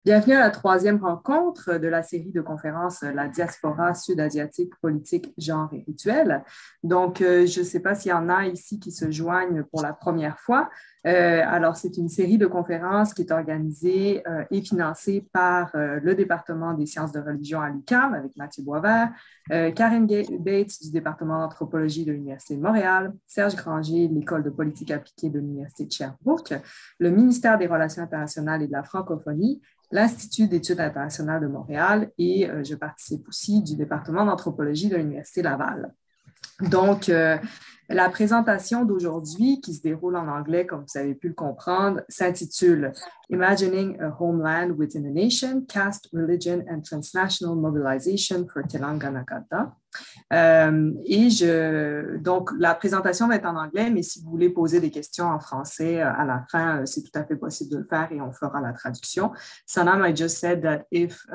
Bienvenue à la troisième rencontre de la série de conférences La Diaspora, sud-asiatique, politique, genre et rituels. Donc, je ne sais pas s'il y en a ici qui se joignent pour la première fois. Alors, c'est une série de conférences qui est organisée et financée par le département des sciences de religion à l'UQAM avec Mathieu Boisvert, Karine Bates du département d'anthropologie de l'Université de Montréal, Serge Granger de l'École de politique appliquée de l'Université de Sherbrooke, le ministère des Relations internationales et de la francophonie, l'Institut d'études internationales de Montréal et je participe aussi du département d'anthropologie de l'Université Laval. Donc, la présentation d'aujourd'hui, qui se déroule en anglais, comme vous avez pu le comprendre, s'intitule Imagining a Homeland Within a Nation, Caste, Religion and Transnational Mobilization for Telangana Gadda. Donc, la présentation va être en anglais, mais si vous voulez poser des questions en français à la fin, c'est tout à fait possible de le faire et on fera la traduction. Sanam, I just said that if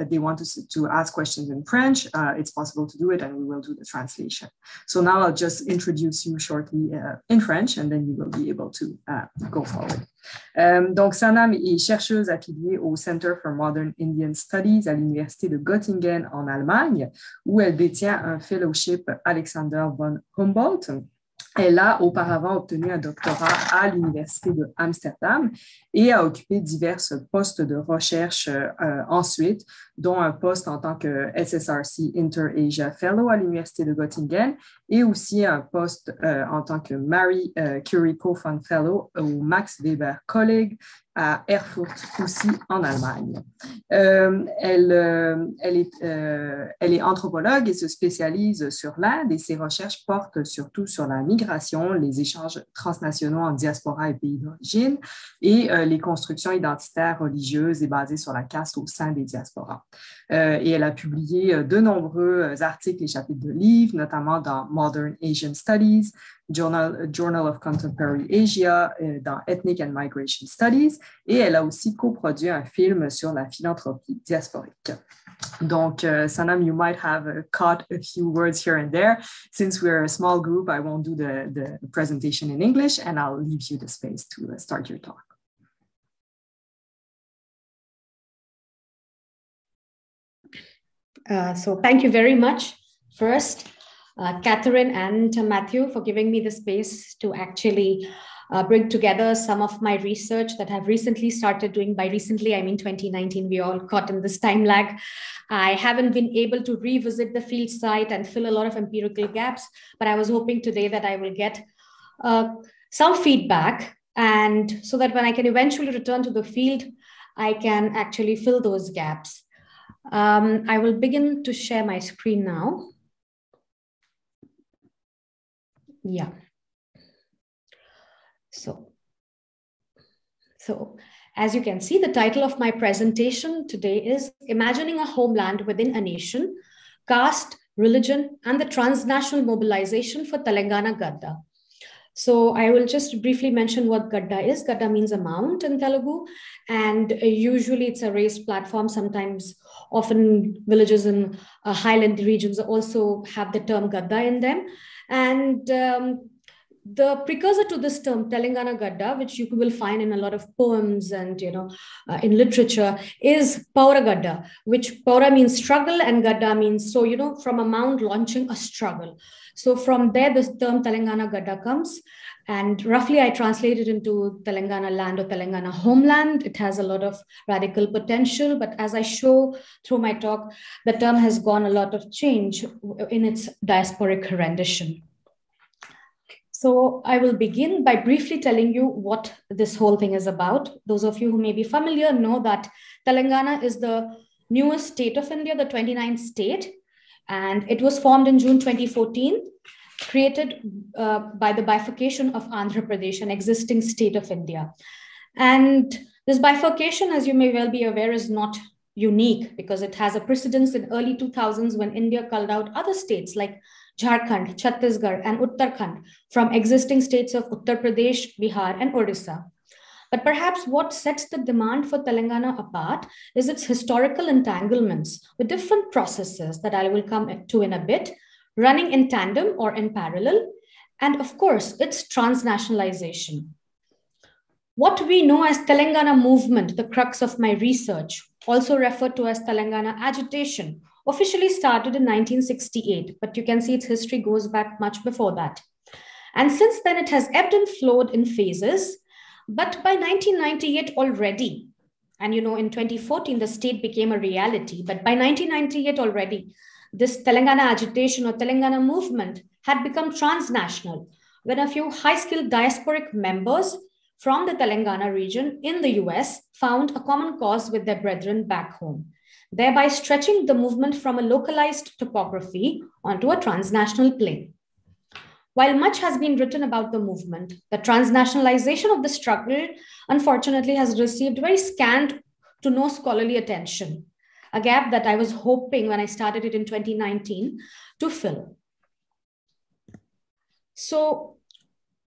they want to ask questions in French, it's possible to do it and we will do the translation. So now I'll just introduce you shortly in French and then you will be able to go forward. Donc, Sanam est chercheuse affiliée au Center for Modern Indian Studies à l'Université de Göttingen en Allemagne, où elle détient un fellowship Alexander von Humboldt. Elle a auparavant obtenu un doctorat à l'Université de Amsterdam et a occupé divers postes de recherche ensuite, dont un poste en tant que SSRC Inter-Asia Fellow à l'Université de Göttingen et aussi un poste en tant que Marie Curie Co-Fund Fellow au Max Weber College à Erfurt, aussi en Allemagne. Elle est anthropologue et se spécialise sur l'Inde et ses recherches portent surtout sur la migration, les échanges transnationaux en diaspora et pays d'origine et les constructions identitaires religieuses et basées sur la caste au sein des diasporas. Et elle a publié de nombreux articles et chapitres de livres, notamment dans Modern Asian Studies, Journal of Contemporary Asia, dans Ethnic and Migration Studies, et elle a aussi coproduit un film sur la philanthropie diasporique. Donc, Sanam, you might have caught a few words here and there. Since we're a small group, I won't do the presentation in English, and I'll leave you the space to start your talk. So thank you very much. First, Catherine and Matthew for giving me the space to actually bring together some of my research that I've recently started doing. By recently, I mean 2019, we all caught in this time lag. I haven't been able to revisit the field site and fill a lot of empirical gaps, but I was hoping today that I will get some feedback, and so that when I can eventually return to the field, I can actually fill those gaps. I will begin to share my screen now. Yeah. So as you can see, the title of my presentation today is Imagining a Homeland Within a Nation, Caste, Religion, and the Transnational Mobilization for Telangana Gadda. So I will just briefly mention what Gadda is. Gadda means a mount in Telugu, and usually it's a raised platform. Sometimes, often villages in highland regions also have the term Gadda in them. And the precursor to this term, Telangana Gadda, which you will find in a lot of poems and in literature, is Paura Gadda, which Paura means struggle and Gadda means, so from a mound launching a struggle. So from there, this term Telangana Gadda comes, and roughly I translate it into Telangana land or Telangana homeland. It has a lot of radical potential, but as I show through my talk, the term has gone a lot of change in its diasporic rendition. So I will begin by briefly telling you what this whole thing is about. Those of you who may be familiar know that Telangana is the newest state of India, the 29th state, and it was formed in June 2014, created by the bifurcation of Andhra Pradesh, an existing state of India. And this bifurcation, as you may well be aware, is not unique because it has a precedence in early 2000s when India culled out other states like Jharkhand, Chhattisgarh, and Uttarakhand from existing states of Uttar Pradesh, Bihar, and Odisha. But perhaps what sets the demand for Telangana apart is its historical entanglements with different processes that I will come to in a bit, running in tandem or in parallel, and of course, its transnationalization. What we know as Telangana movement, the crux of my research, also referred to as Telangana agitation, officially started in 1968, but you can see its history goes back much before that. And since then, it has ebbed and flowed in phases. But by 1998 already, and in 2014, the state became a reality. But by 1998 already, this Telangana agitation or Telangana movement had become transnational, when a few high-skilled diasporic members from the Telangana region in the US found a common cause with their brethren back home, thereby stretching the movement from a localized topography onto a transnational plane. While much has been written about the movement, the transnationalization of the struggle, unfortunately, has received very scant to no scholarly attention, a gap that I was hoping when I started it in 2019 to fill. So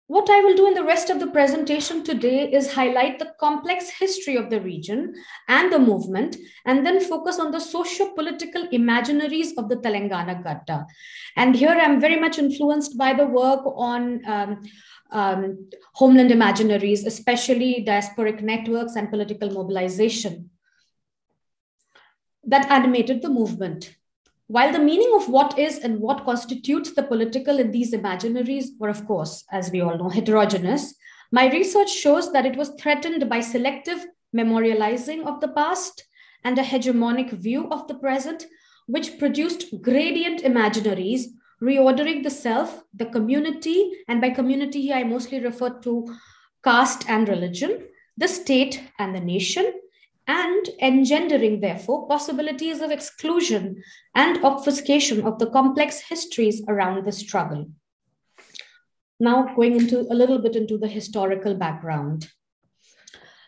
what I will do in the rest of the presentation today is highlight the complex history of the region and the movement, and then focus on the socio-political imaginaries of the Telangana Gadda. And here I'm very much influenced by the work on Homeland Imaginaries, especially diasporic networks and political mobilization that animated the movement. While the meaning of what is and what constitutes the political in these imaginaries were, of course, as we all know, heterogeneous, my research shows that it was threatened by selective memorializing of the past and a hegemonic view of the present, which produced gradient imaginaries, reordering the self, the community, and by community I mostly refer to caste and religion, the state and the nation, and engendering, therefore, possibilities of exclusion and obfuscation of the complex histories around the struggle. Now, going into a little bit into the historical background.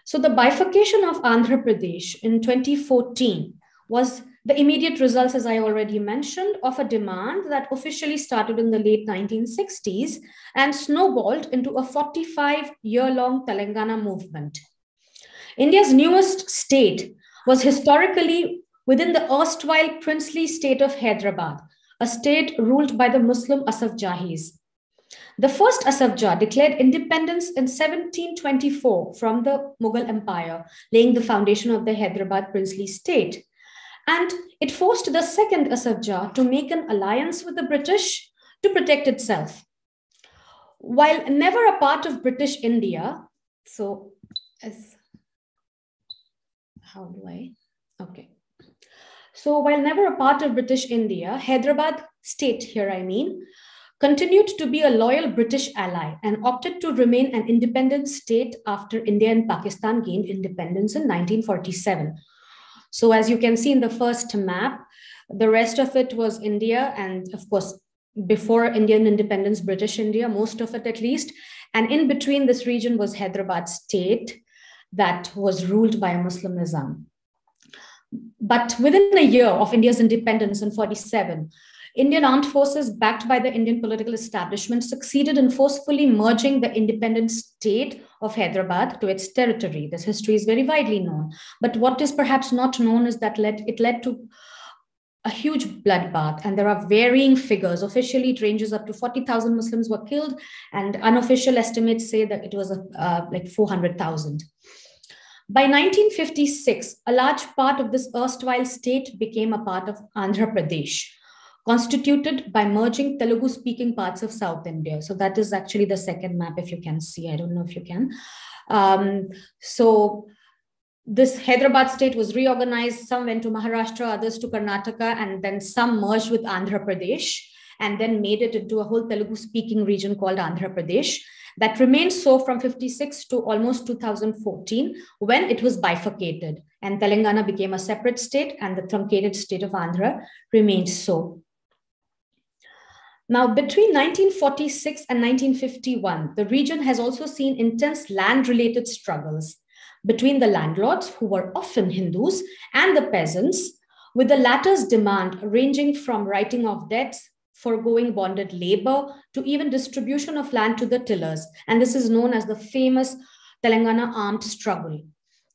So the bifurcation of Andhra Pradesh in 2014 was the immediate results, as I already mentioned, of a demand that officially started in the late 1960s and snowballed into a 45-year-long Telangana movement. India's newest state was historically within the erstwhile princely state of Hyderabad, a state ruled by the Muslim Asafjahis. The first Asafjah declared independence in 1724 from the Mughal Empire, laying the foundation of the Hyderabad princely state. And it forced the second Asafjah to make an alliance with the British to protect itself. While never a part of British India, while never a part of British India, Hyderabad state here, continued to be a loyal British ally and opted to remain an independent state after India and Pakistan gained independence in 1947. So as you can see in the first map, the rest of it was India, and of course, before Indian independence, British India, most of it at least. And in between this region was Hyderabad state that was ruled by a Muslim Nizam. But within a year of India's independence in 1947, Indian armed forces backed by the Indian political establishment succeeded in forcefully merging the independent state of Hyderabad to its territory. This history is very widely known. But what is perhaps not known is that it led to a huge bloodbath, and there are varying figures. Officially, it ranges up to 40,000 Muslims were killed, and unofficial estimates say that it was like 400,000. By 1956, a large part of this erstwhile state became a part of Andhra Pradesh, constituted by merging Telugu-speaking parts of South India. So that is actually the second map, if you can see. I don't know if you can. So this Hyderabad state was reorganized. Some went to Maharashtra, others to Karnataka, and then some merged with Andhra Pradesh, and then made it into a whole Telugu-speaking region called Andhra Pradesh. That remained so from 56 to almost 2014, when it was bifurcated and Telangana became a separate state and the truncated state of Andhra remained so. Now, between 1946 and 1951, the region has also seen intense land-related struggles between the landlords, who were often Hindus, and the peasants, with the latter's demand ranging from writing off debts, foregoing bonded labor, to even distribution of land to the tillers. And this is known as the famous Telangana armed struggle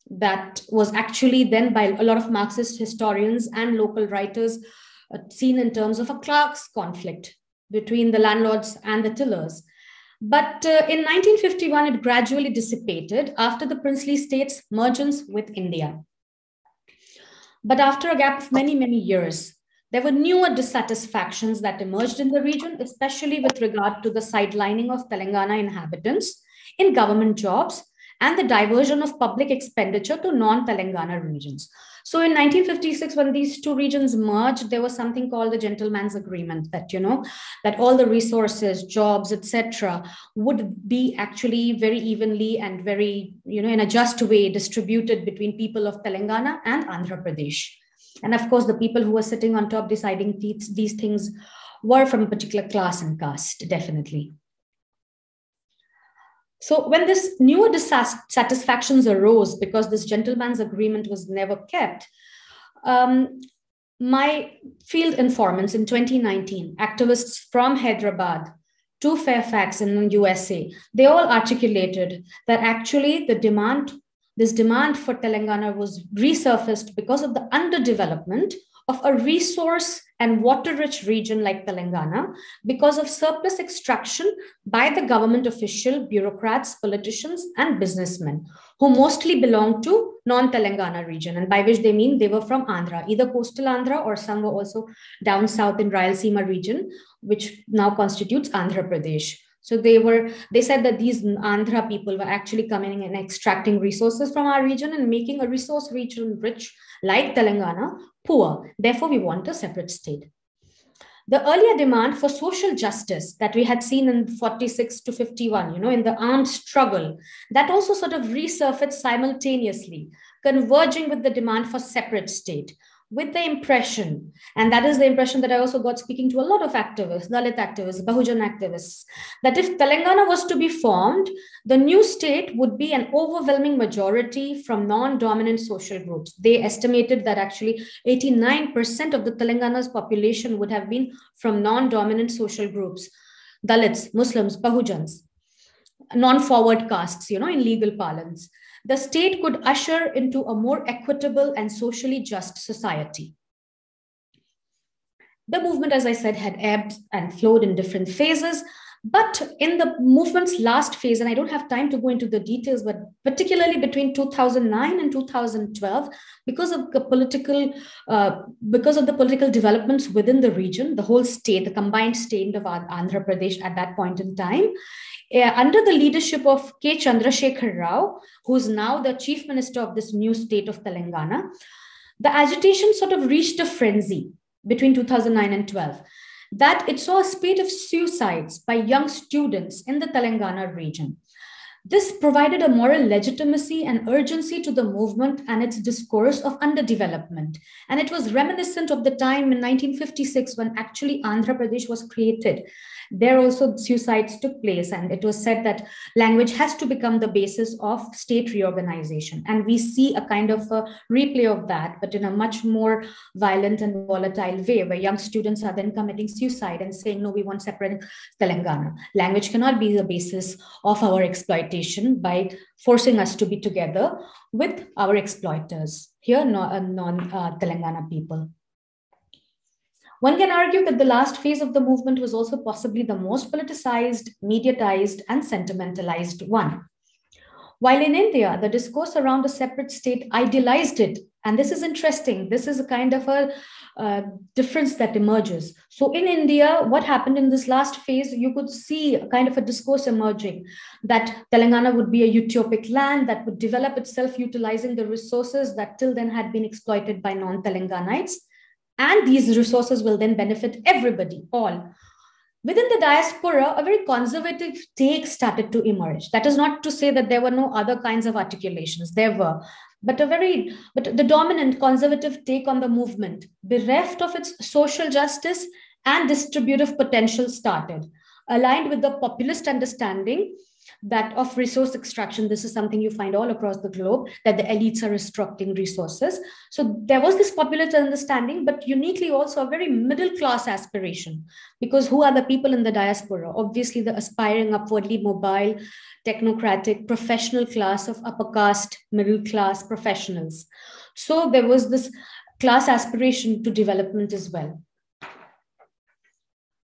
that was actually then by a lot of Marxist historians and local writers seen in terms of a class conflict between the landlords and the tillers. But in 1951, it gradually dissipated after the princely states' mergence with India. But after a gap of many, many years, there were newer dissatisfactions that emerged in the region, especially with regard to the sidelining of Telangana inhabitants in government jobs and the diversion of public expenditure to non-Telangana regions. So in 1956, when these two regions merged, there was something called the gentleman's agreement that, that all the resources, jobs, etc., would be actually very evenly and very, in a just way distributed between people of Telangana and Andhra Pradesh. And of course, the people who were sitting on top deciding these things were from a particular class and caste, definitely. So when this newer dissatisfactions arose because this gentleman's agreement was never kept, my field informants in 2019, activists from Hyderabad to Fairfax in the USA, they all articulated that actually this demand for Telangana was resurfaced because of the underdevelopment of a resource and water-rich region like Telangana, because of surplus extraction by the government official, bureaucrats, politicians, and businessmen, who mostly belonged to non-Telangana region, and by which they mean they were from Andhra, either coastal Andhra or some were also down south in Rayalaseema region, which now constitutes Andhra Pradesh. So they said that these Andhra people were actually coming and extracting resources from our region and making a resource region rich like Telangana poor. Therefore, we want a separate state. The earlier demand for social justice that we had seen in 46 to 51, in the armed struggle, that also sort of resurfaced simultaneously, converging with the demand for separate state, with the impression, and that is the impression that I also got speaking to a lot of activists, Dalit activists, Bahujan activists, that if Telangana was to be formed, the new state would be an overwhelming majority from non-dominant social groups. They estimated that actually 89% of the Telangana's population would have been from non-dominant social groups, Dalits, Muslims, Bahujans, non-forward castes, in legal parlance. The state could usher into a more equitable and socially just society. The movement, as I said, had ebbed and flowed in different phases, but in the movement's last phase, and I don't have time to go into the details, but particularly between 2009 and 2012, because of the political developments within the region, the whole state, the combined state of Andhra Pradesh at that point in time, under the leadership of K. Chandrasekhar Rao, who is now the chief minister of this new state of Telangana, the agitation sort of reached a frenzy between 2009 and 12, that it saw a spate of suicides by young students in the Telangana region. This provided a moral legitimacy and urgency to the movement and its discourse of underdevelopment. And it was reminiscent of the time in 1956 when actually Andhra Pradesh was created. There also suicides took place, and it was said that language has to become the basis of state reorganization. And we see a kind of a replay of that, but in a much more violent and volatile way, where young students are then committing suicide and saying, no, we want separate Telangana. Language cannot be the basis of our exploitation by forcing us to be together with our exploiters, here non-Telangana people. One can argue that the last phase of the movement was also possibly the most politicized, mediatized, and sentimentalized one. While in India, the discourse around a separate state idealized it, and this is interesting, this is a kind of a difference that emerges. So in India, what happened in this last phase, you could see a kind of a discourse emerging that Telangana would be a utopic land that would develop itself utilizing the resources that till then had been exploited by non-Telanganites. And these resources will then benefit everybody, all. Within the diaspora, a very conservative take started to emerge. That is not to say that there were no other kinds of articulations. There were, but the dominant conservative take on the movement, bereft of its social justice and distributive potential, started, aligned with the populist understanding that of resource extraction. This is something you find all across the globe, that the elites are extracting resources. So there was this populist understanding, but uniquely also a very middle class aspiration, because who are the people in the diaspora? Obviously the aspiring, upwardly mobile, technocratic, professional class of upper caste, middle class professionals. So there was this class aspiration to development as well.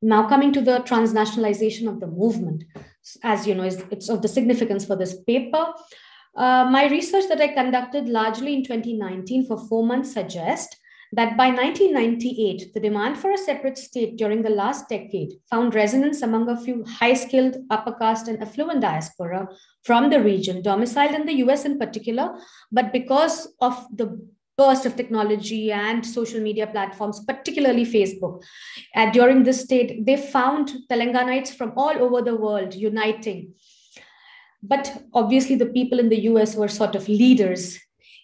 Now coming to the transnationalization of the movement. as you know, it's of the significance for this paper. My research that I conducted largely in 2019 for 4 months suggests that by 1998, the demand for a separate state during the last decade found resonance among a few high-skilled, upper caste and affluent diaspora from the region, domiciled in the US in particular, but because of the burst of technology and social media platforms, particularly Facebook, during this state, they found Telanganaites from all over the world uniting. But obviously the people in the US were sort of leaders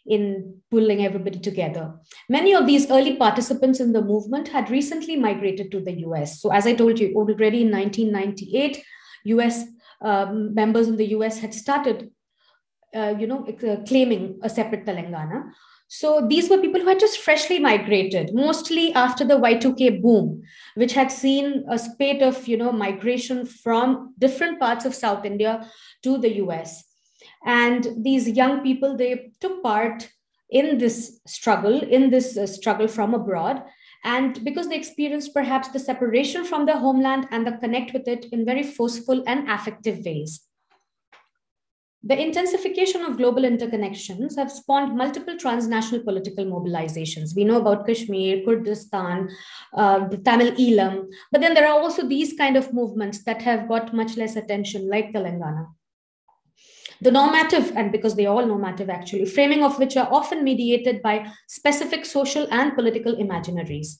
in pulling everybody together. Many of these early participants in the movement had recently migrated to the US. So as I told you, already in 1998, US members in the US had started claiming a separate Telangana. So these were people who had just freshly migrated, mostly after the Y2K boom, which had seen a spate of migration from different parts of South India to the US. And these young people, they took part in this struggle from abroad. And because they experienced perhaps the separation from their homeland and the connect with it in very forceful and affective ways. The intensification of global interconnections have spawned multiple transnational political mobilizations. We know about Kashmir, Kurdistan, the Tamil Elam, but then there are also these kind of movements that have got much less attention, like Telangana. The normative, and because they are all normative actually, framing of which are often mediated by specific social and political imaginaries.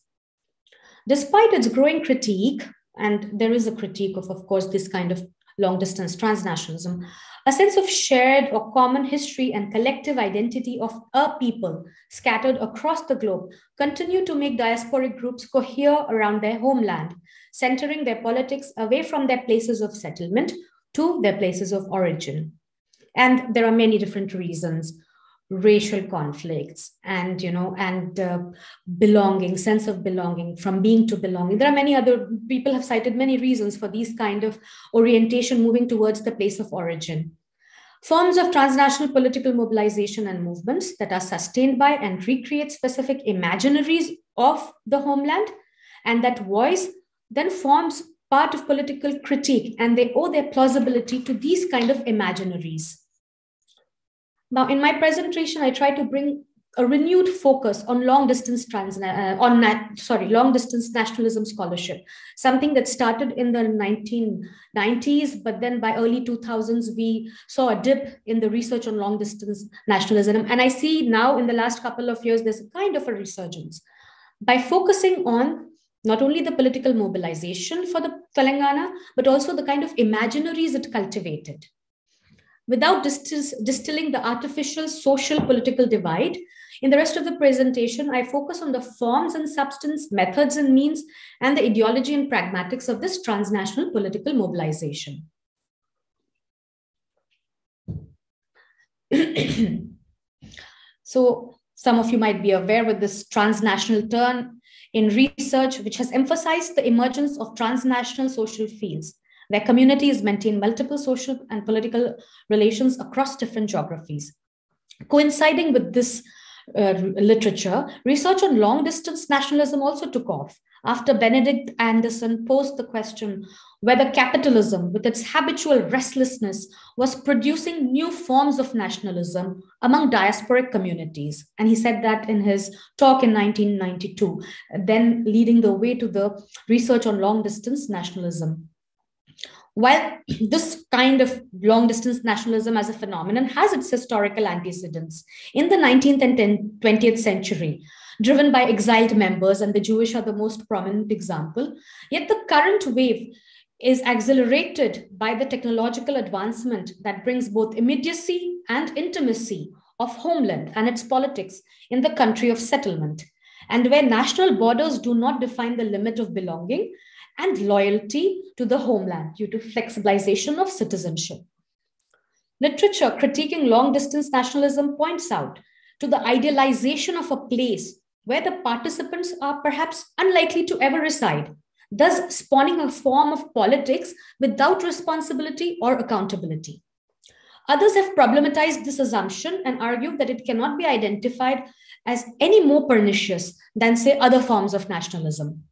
Despite its growing critique, and there is a critique of course, this kind of long-distance transnationalism, a sense of shared or common history and collective identity of a people scattered across the globe continue to make diasporic groups cohere around their homeland, centering their politics away from their places of settlement to their places of origin. And there are many different reasons: racial conflicts and belonging, sense of belonging, from being to belonging. There are many other people have cited many reasons for these kind of orientation moving towards the place of origin. Forms of transnational political mobilization and movements that are sustained by and recreate specific imaginaries of the homeland, and that voice then forms part of political critique, and they owe their plausibility to these kind of imaginaries. Now, in my presentation, I try to bring a renewed focus on long-distance nationalism scholarship, something that started in the 1990s, but then by early 2000s, we saw a dip in the research on long-distance nationalism. And I see now in the last couple of years, there's a kind of a resurgence. By focusing on not only the political mobilization for the Telangana, but also the kind of imaginaries it cultivated. Without distilling the artificial social political divide, in the rest of the presentation, I focus on the forms and substance, methods and means, and the ideology and pragmatics of this transnational political mobilization. So some of you might be aware with this transnational turn in research, which has emphasized the emergence of transnational social fields, where communities maintain multiple social and political relations across different geographies. Coinciding with this literature, research on long-distance nationalism also took off after Benedict Anderson posed the question whether capitalism, with its habitual restlessness, was producing new forms of nationalism among diasporic communities. And he said that in his talk in 1992, then leading the way to the research on long-distance nationalism. While this kind of long-distance nationalism as a phenomenon has its historical antecedents in the 19th and 20th century, driven by exiled members, and the Jewish are the most prominent example, yet the current wave is accelerated by the technological advancement that brings both immediacy and intimacy of homeland and its politics in the country of settlement, and where national borders do not define the limit of belonging and loyalty to the homeland due to flexibilization of citizenship. Literature critiquing long-distance nationalism points out to the idealization of a place where the participants are perhaps unlikely to ever reside, thus spawning a form of politics without responsibility or accountability. Others have problematized this assumption and argued that it cannot be identified as any more pernicious than, say, other forms of nationalism.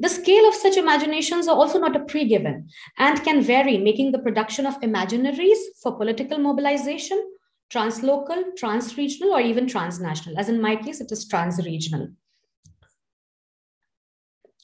The scale of such imaginations are also not a pre-given and can vary, making the production of imaginaries for political mobilization translocal, transregional, or even transnational. As in my case, it is transregional.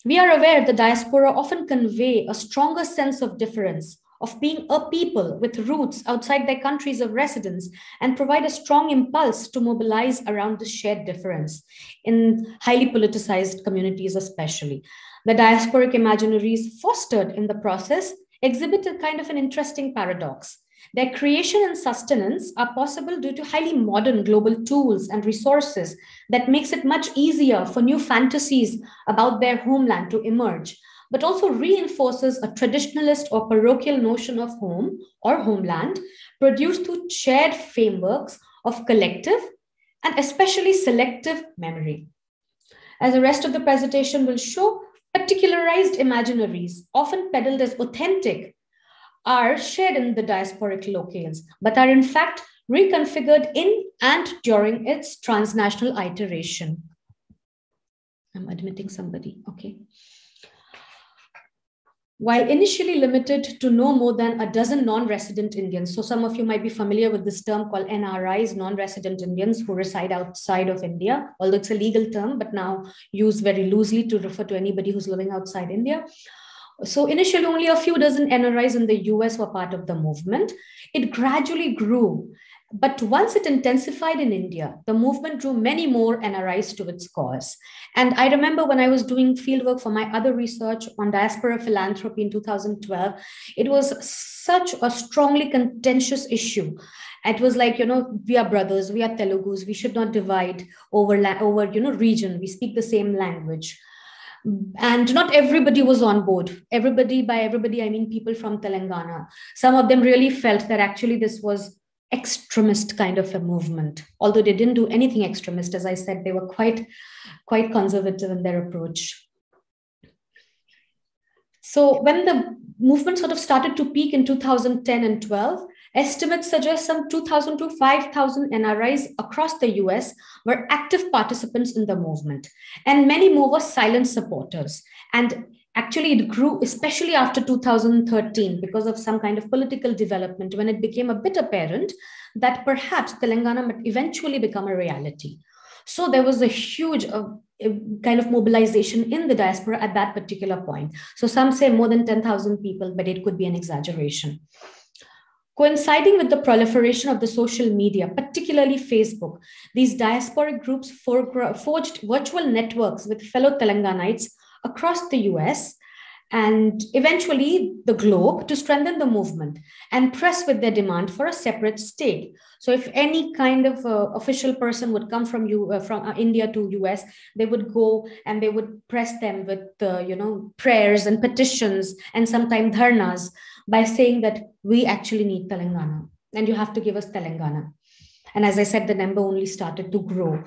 We are aware the diaspora often convey a stronger sense of difference, of being a people with roots outside their countries of residence, and provide a strong impulse to mobilize around this shared difference in highly politicized communities especially. The diasporic imaginaries fostered in the process exhibit a kind of an interesting paradox. Their creation and sustenance are possible due to highly modern global tools and resources that makes it much easier for new fantasies about their homeland to emerge, but also reinforces a traditionalist or parochial notion of home or homeland produced through shared frameworks of collective and especially selective memory. As the rest of the presentation will show, particularized imaginaries, often peddled as authentic, are shared in the diasporic locales, but are in fact reconfigured in and during its transnational iteration. I'm admitting somebody, okay. While initially limited to no more than a dozen non-resident Indians, so some of you might be familiar with this term called NRIs, non-resident Indians who reside outside of India, although it's a legal term, but now used very loosely to refer to anybody who's living outside India. So initially only a few dozen NRIs in the US were part of the movement. It gradually grew, but once it intensified in India, the movement drew many more NRIs to its cause. And I remember when I was doing fieldwork for my other research on diaspora philanthropy in 2012, it was such a strongly contentious issue. It was like, we are brothers, we are Telugus, we should not divide over region, we speak the same language. And not everybody was on board. Everybody, by everybody, I mean people from Telangana. Some of them really felt that actually this was extremist kind of a movement. Although they didn't do anything extremist, as I said, they were quite conservative in their approach. So when the movement sort of started to peak in 2010 and 12, estimates suggest some 2,000 to 5,000 NRIs across the US were active participants in the movement, and many more were silent supporters. And actually, it grew, especially after 2013, because of some kind of political development, when it became a bit apparent that perhaps Telangana might eventually become a reality. So there was a huge kind of mobilization in the diaspora at that particular point. So some say more than 10,000 people, but it could be an exaggeration. Coinciding with the proliferation of the social media, particularly Facebook, these diasporic groups forged virtual networks with fellow Telanganites across the US and eventually the globe to strengthen the movement and press with their demand for a separate state. So if any kind of official person would come from India to US, they would go and they would press them with prayers and petitions and sometimes dharnas by saying that we actually need Telangana and you have to give us Telangana. And as I said, the number only started to grow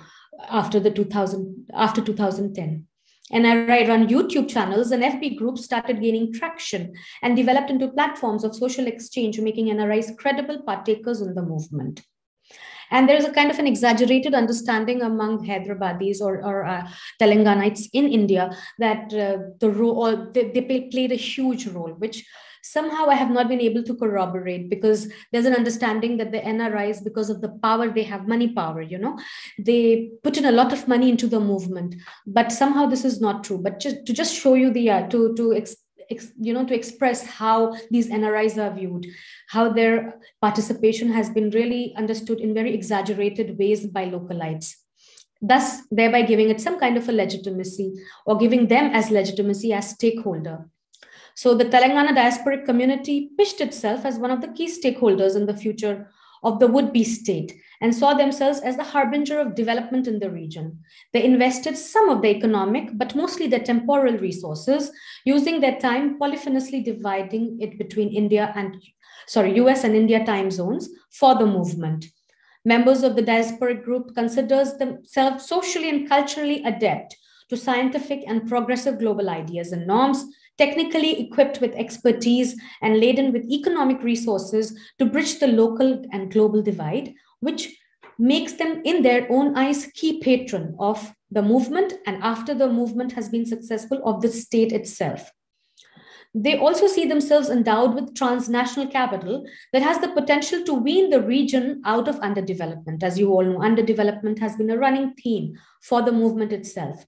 after 2010. NRI run YouTube channels and FB groups started gaining traction and developed into platforms of social exchange, making NRIs credible partakers in the movement. And there's a kind of an exaggerated understanding among Hyderabadis or Telanganites in India that they played a huge role, which somehow I have not been able to corroborate, because there's an understanding that the NRIs, because of the power they have, money power, they put in a lot of money into the movement. But somehow this is not true. But to show you to express how these NRIs are viewed, how their participation has been really understood in very exaggerated ways by localites, thus thereby giving it some kind of a legitimacy or giving them as legitimacy as stakeholder. So the Telangana diasporic community pitched itself as one of the key stakeholders in the future of the would-be state and saw themselves as the harbinger of development in the region. They invested some of the economic, but mostly the temporal resources, using their time polyphonously dividing it between US and India time zones for the movement. Members of the diasporic group considers themselves socially and culturally adept to scientific and progressive global ideas and norms, technically equipped with expertise and laden with economic resources to bridge the local and global divide, which makes them, in their own eyes, key patron of the movement, and after the movement has been successful, of the state itself. They also see themselves endowed with transnational capital that has the potential to wean the region out of underdevelopment. As you all know, underdevelopment has been a running theme for the movement itself.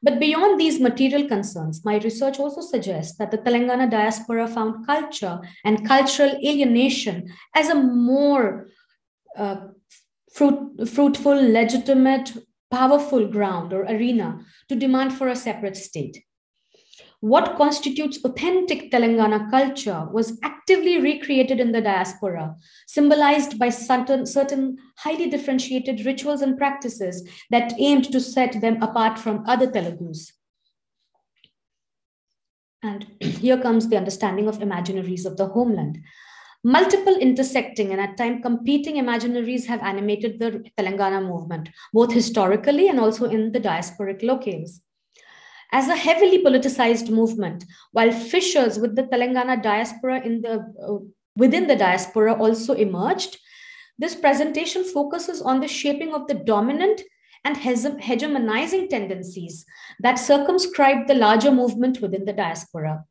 But beyond these material concerns, my research also suggests that the Telangana diaspora found culture and cultural alienation as a more fruitful, legitimate, powerful ground or arena to demand for a separate state. What constitutes authentic Telangana culture was actively recreated in the diaspora, symbolized by certain highly differentiated rituals and practices that aimed to set them apart from other Telugus. And here comes the understanding of imaginaries of the homeland. Multiple intersecting and at times competing imaginaries have animated the Telangana movement, both historically and also in the diasporic locales. As a heavily politicized movement, while fissures with the Telangana diaspora within the diaspora also emerged, this presentation focuses on the shaping of the dominant and hegemonizing tendencies that circumscribed the larger movement within the diaspora.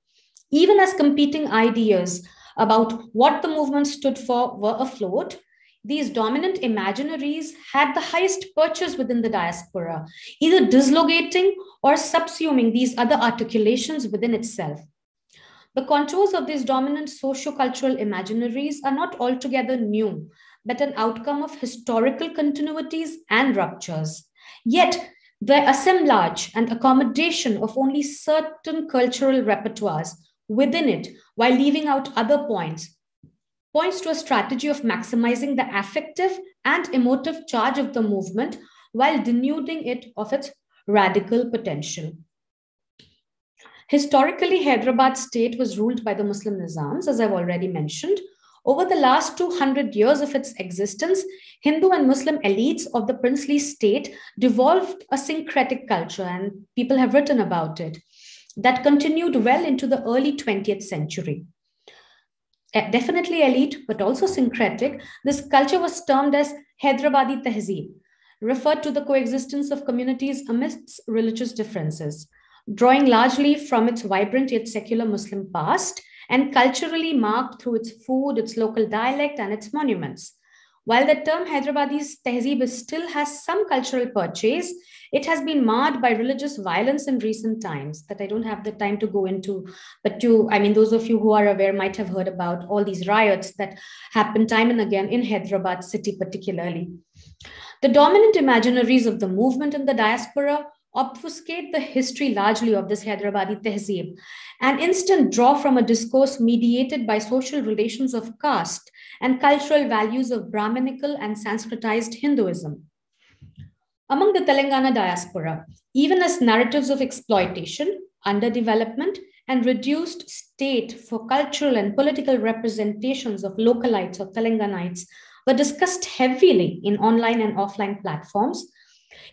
Even as competing ideas about what the movement stood for were afloat, these dominant imaginaries had the highest perches within the diaspora, either dislocating or subsuming these other articulations within itself. The contours of these dominant socio-cultural imaginaries are not altogether new, but an outcome of historical continuities and ruptures. Yet, the assemblage and accommodation of only certain cultural repertoires within it, while leaving out other points to a strategy of maximizing the affective and emotive charge of the movement while denuding it of its radical potential. Historically, Hyderabad state was ruled by the Muslim Nizams, as I've already mentioned. Over the last 200 years of its existence, Hindu and Muslim elites of the princely state devolved a syncretic culture, and people have written about it, that continued well into the early 20th century. Definitely elite, but also syncretic, this culture was termed as Hyderabadi Tehzeeb, referred to the coexistence of communities amidst religious differences, drawing largely from its vibrant yet secular Muslim past and culturally marked through its food, its local dialect, and its monuments. While the term Hyderabadi's Tehzeeb still has some cultural purchase, it has been marred by religious violence in recent times that I don't have the time to go into, but those of you who are aware might have heard about all these riots that happen time and again in Hyderabad city particularly. The dominant imaginaries of the movement in the diaspora obfuscate the history largely of this Hyderabadi Tehzeeb and instead draw from a discourse mediated by social relations of caste and cultural values of Brahminical and Sanskritized Hinduism. Among the Telangana diaspora, even as narratives of exploitation, underdevelopment, and reduced state for cultural and political representations of localites or Telanganites were discussed heavily in online and offline platforms,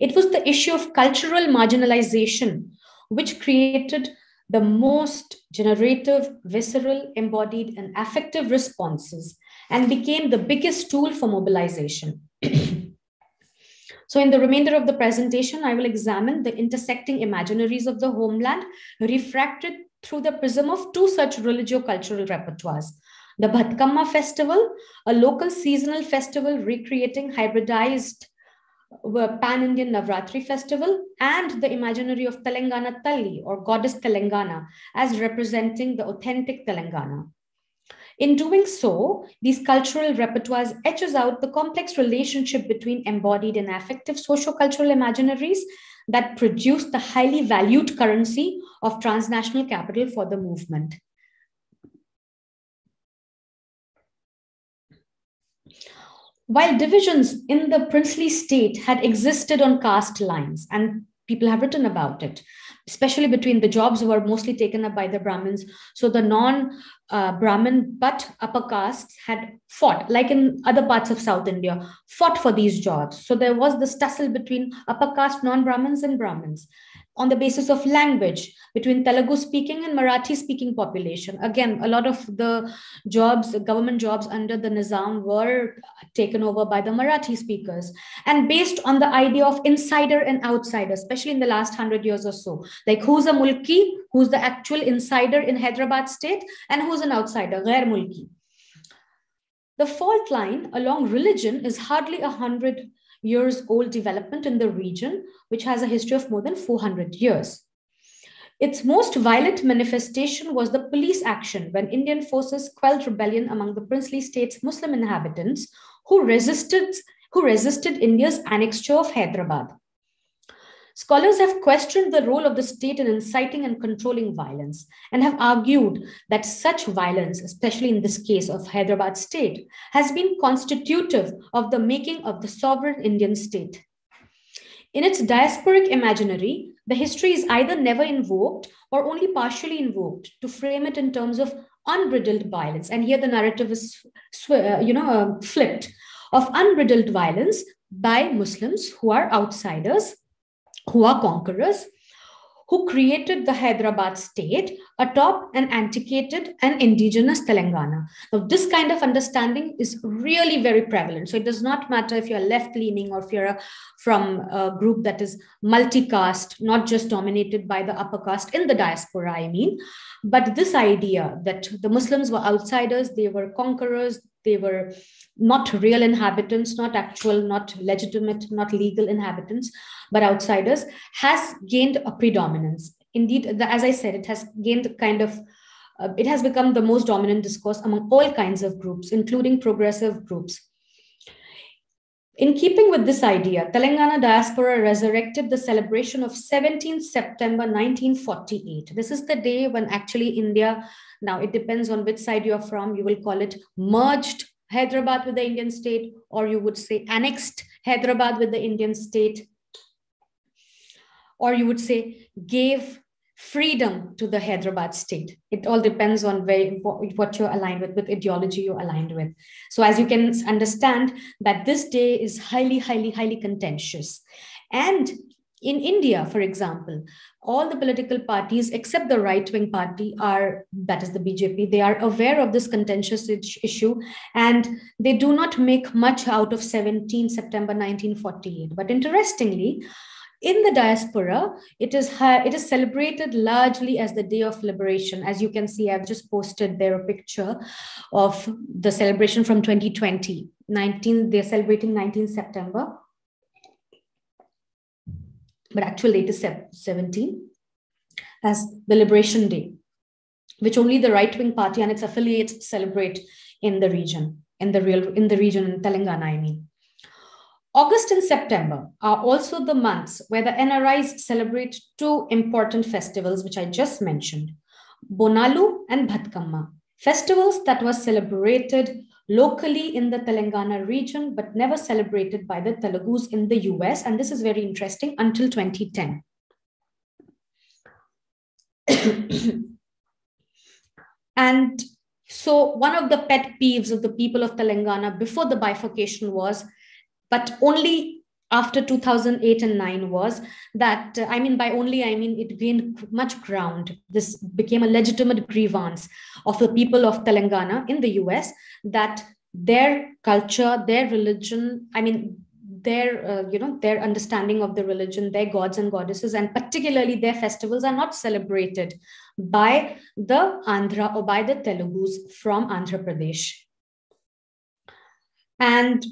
it was the issue of cultural marginalization which created the most generative, visceral, embodied, and affective responses and became the biggest tool for mobilization. So in the remainder of the presentation, I will examine the intersecting imaginaries of the homeland refracted through the prism of two such religio-cultural repertoires. The Bhatkamma festival, a local seasonal festival recreating hybridized pan-Indian Navratri festival, and the imaginary of Telangana Talli or goddess Telangana as representing the authentic Telangana. In doing so, these cultural repertoires etches out the complex relationship between embodied and affective socio-cultural imaginaries that produce the highly valued currency of transnational capital for the movement. While divisions in the princely state had existed on caste lines, and people have written about it, especially between the jobs were mostly taken up by the Brahmins. So the non-Brahmin but upper castes had fought, like in other parts of South India, fought for these jobs. So there was this tussle between upper caste non-Brahmins and Brahmins. on the basis of language between Telugu speaking and Marathi speaking population. Again, a lot of the jobs, government jobs under the Nizam were taken over by the Marathi speakers. And based on the idea of insider and outsider, especially in the last 100 years or so, like who's a mulki, who's the actual insider in Hyderabad state, and who's an outsider, ghair mulki. The fault line along religion is hardly 100 years old development in the region, which has a history of more than 400 years. Its most violent manifestation was the police action when Indian forces quelled rebellion among the princely state's Muslim inhabitants who resisted India's annexure of Hyderabad. Scholars have questioned the role of the state in inciting and controlling violence and have argued that such violence, especially in this case of Hyderabad state, has been constitutive of the making of the sovereign Indian state. In its diasporic imaginary, the history is either never invoked or only partially invoked to frame it in terms of unbridled violence. And here the narrative is flipped, of unbridled violence by Muslims who are outsiders, who are conquerors, who created the Hyderabad state atop an antiquated and indigenous Telangana. Now, this kind of understanding is really very prevalent. So it does not matter if you're left-leaning or if you're from a group that is multi-caste, not just dominated by the upper caste in the diaspora, I mean, but this idea that the Muslims were outsiders, they were conquerors, they were not real inhabitants, not actual, not legitimate, not legal inhabitants, but outsiders, has gained a predominance. Indeed, as I said, it has gained it has become the most dominant discourse among all kinds of groups, including progressive groups. In keeping with this idea, Telangana Diaspora resurrected the celebration of 17th September 1948. This is the day when actually India, now it depends on which side you're from, you will call it merged Hyderabad with the Indian state, or you would say annexed Hyderabad with the Indian state, or you would say gave freedom to the Hyderabad state. It all depends on what you're aligned with ideology you're aligned with. So as you can understand that this day is highly, highly, highly contentious. And in India, for example, all the political parties except the right-wing party that is the BJP, they are aware of this contentious issue and they do not make much out of 17 September 1948. But interestingly, in the diaspora, it is celebrated largely as the Day of Liberation. As you can see, I've just posted there a picture of the celebration from 2020. They're celebrating 19 September. But actually it is 17 as the Liberation Day, which only the right-wing party and its affiliates celebrate in the region, in Telangana, I mean. August and September are also the months where the NRIs celebrate two important festivals, which I just mentioned, Bonalu and Bhatkamma, festivals that were celebrated locally in the Telangana region, but never celebrated by the Telugus in the US. And this is very interesting until 2010. And so one of the pet peeves of the people of Telangana before the bifurcation was, but only after 2008 and 9 was that, by only, I mean it gained much ground. This became a legitimate grievance of the people of Telangana in the US that their culture, their religion, their understanding of the religion, their gods and goddesses, and particularly their festivals are not celebrated by the Andhra or by the Telugus from Andhra Pradesh. And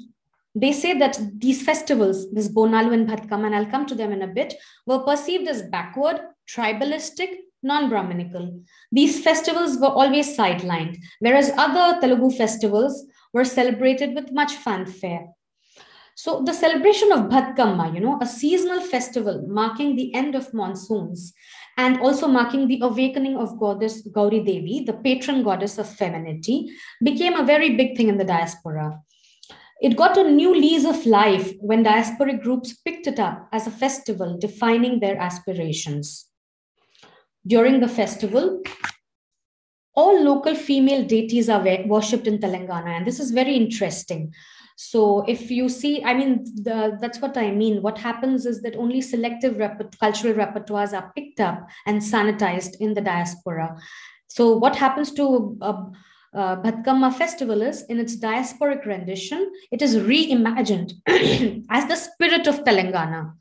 they say that these festivals, this Bonalu and Bhatkamma, and I'll come to them in a bit, were perceived as backward, tribalistic, non-Brahminical. These festivals were always sidelined, whereas other Telugu festivals were celebrated with much fanfare. So the celebration of Bhatkamma, a seasonal festival marking the end of monsoons and also marking the awakening of goddess Gauri Devi, the patron goddess of femininity, became a very big thing in the diaspora. It got a new lease of life when diasporic groups picked it up as a festival defining their aspirations. During the festival, all local female deities are worshipped in Telangana, and this is very interesting. So if you see, I mean, that's what I mean. What happens is that only selective cultural repertoires are picked up and sanitized in the diaspora. So what happens to Bhatkamma festival is, in its diasporic rendition, it is reimagined as the spirit of Telangana.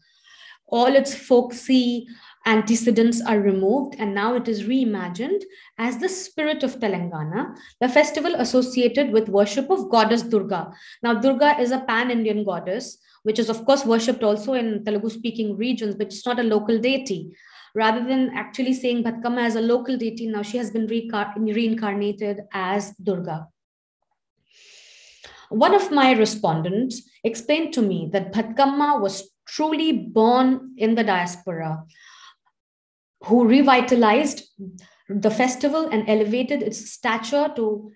All its folksy antecedents are removed, and now it is reimagined as the spirit of Telangana, the festival associated with worship of goddess Durga. Now, Durga is a pan-Indian goddess, which is of course worshipped also in Telugu-speaking regions, but it's not a local deity. Rather than actually saying Bhatkamma as a local deity, now she has been reincarnated as Durga. One of my respondents explained to me that Bhatkamma was truly born in the diaspora, who revitalized the festival and elevated its stature to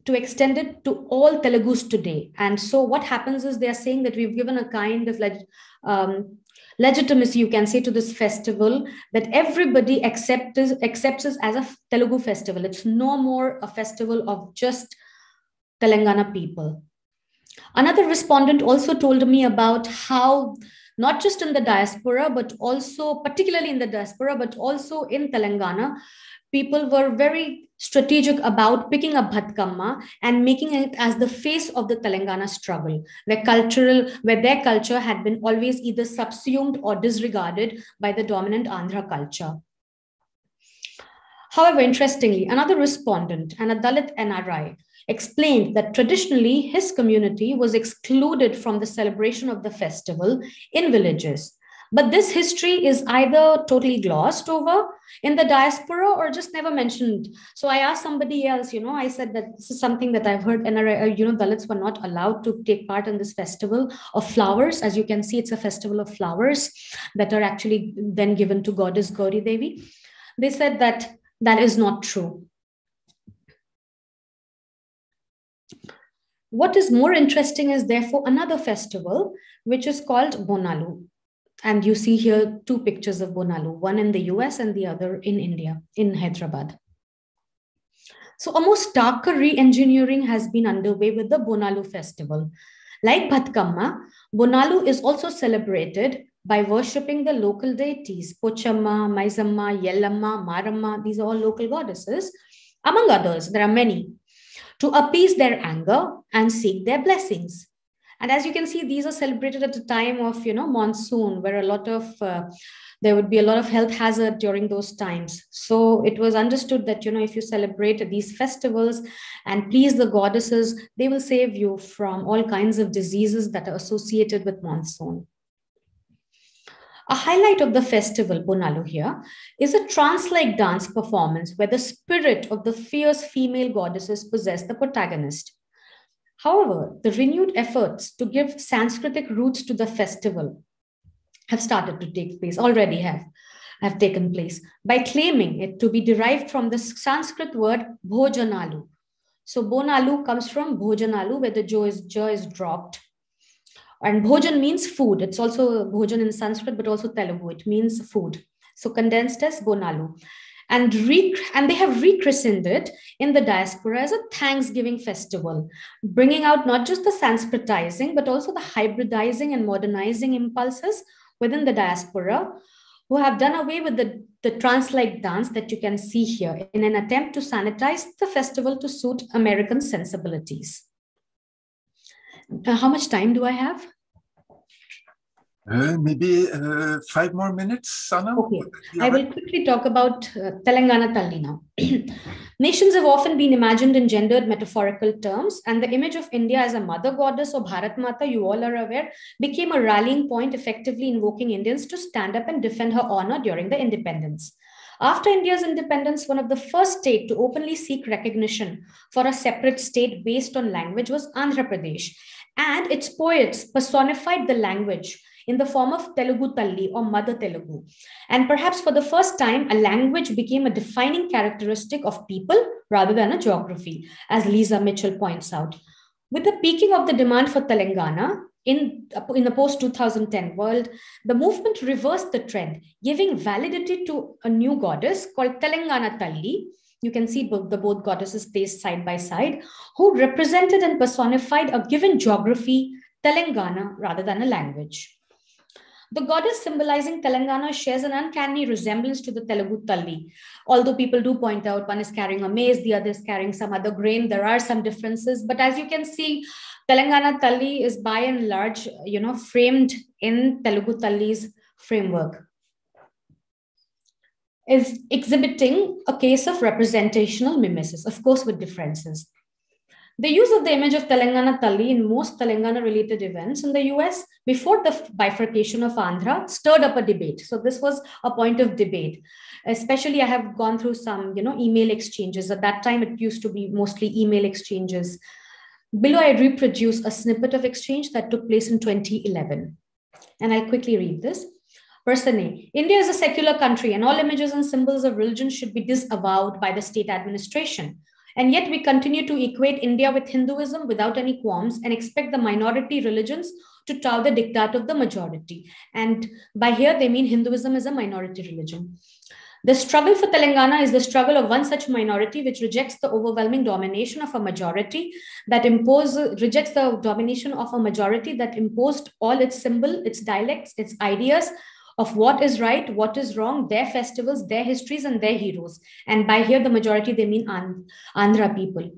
extend it to all Telugus today. And so what happens is, they are saying that we've given a kind of legitimacy, you can say, to this festival, that everybody accepts it as a Telugu festival. It's no more a festival of just Telangana people. Another respondent also told me about how, not just in the diaspora, but also, particularly in the diaspora, but also in Telangana, people were very strategic about picking up Bhatkamma and making it as the face of the Telangana struggle, where their culture had been always either subsumed or disregarded by the dominant Andhra culture. However, interestingly, another respondent, and a Dalit NRI, explained that traditionally his community was excluded from the celebration of the festival in villages. But this history is either totally glossed over in the diaspora or just never mentioned. So I asked somebody else, I said that this is something that I've heard, Dalits were not allowed to take part in this festival of flowers. As you can see, it's a festival of flowers that are actually then given to goddess Gauri Devi. They said that that is not true. What is more interesting is therefore another festival, which is called Bonalu. And you see here two pictures of Bonalu, one in the US and the other in India, in Hyderabad. So a more starker re-engineering has been underway with the Bonalu festival. Like Bhatkamma, Bonalu is also celebrated by worshipping the local deities, Pochamma, Maizamma, Yellamma, Maramma. These are all local goddesses. Among others, there are many, to appease their anger and seek their blessings. And as you can see, these are celebrated at a time of, monsoon, where there would be a lot of health hazard during those times. So it was understood that, if you celebrate these festivals and please the goddesses, they will save you from all kinds of diseases that are associated with monsoon. A highlight of the festival, Bonalu here, is a trance-like dance performance where the spirit of the fierce female goddesses possess the protagonist. However, the renewed efforts to give Sanskritic roots to the festival have started to take place, already have taken place, by claiming it to be derived from the Sanskrit word Bhojanalu. So Bonalu comes from Bhojanalu, where the j is dropped. And Bhojan means food. It's also Bhojan in Sanskrit, but also Telugu. It means food. So condensed as Bonalu. And they have rechristened it in the diaspora as a Thanksgiving festival, bringing out not just the Sanskritizing, but also the hybridizing and modernizing impulses within the diaspora, who have done away with the trance-like dance that you can see here in an attempt to sanitize the festival to suit American sensibilities. How much time do I have? Maybe 5 more minutes, Sanam. Okay, I will quickly talk about Telangana Talli now. Nations have often been imagined in gendered metaphorical terms, and the image of India as a mother goddess or Bharat Mata, you all are aware, became a rallying point, effectively invoking Indians to stand up and defend her honor during the independence. After India's independence, one of the first states to openly seek recognition for a separate state based on language was Andhra Pradesh, and its poets personified the language in the form of Telugu Talli or Mother Telugu. And perhaps for the first time, a language became a defining characteristic of people rather than a geography, as Lisa Mitchell points out. With the peaking of the demand for Telangana, in the post-2010 world, the movement reversed the trend, giving validity to a new goddess called Telangana Talli. You can see the both goddesses placed side by side, who represented and personified a given geography, Telangana, rather than a language. The goddess symbolizing Telangana shares an uncanny resemblance to the Telugu Talli. Although people do point out one is carrying a maize, the other is carrying some other grain, there are some differences. But as you can see, Telangana Talli is by and large, framed in Telugu Talli's framework, is exhibiting a case of representational mimesis, of course, with differences. The use of the image of Telangana Talli in most Telangana-related events in the US before the bifurcation of Andhra stirred up a debate. So this was a point of debate. Especially, I have gone through some, email exchanges. At that time, it used to be mostly email exchanges. Below, I reproduce a snippet of exchange that took place in 2011. And I'll quickly read this. Person A, India is a secular country and all images and symbols of religion should be disavowed by the state administration. And yet we continue to equate India with Hinduism without any qualms and expect the minority religions to tow the diktat of the majority. And by here, they mean Hinduism is a minority religion. The struggle for Telangana is the struggle of one such minority which rejects the overwhelming domination of a majority that imposed all its symbol, its dialects, its ideas of what is right, what is wrong, their festivals, their histories, and their heroes. And by here, the majority, they mean Andhra people.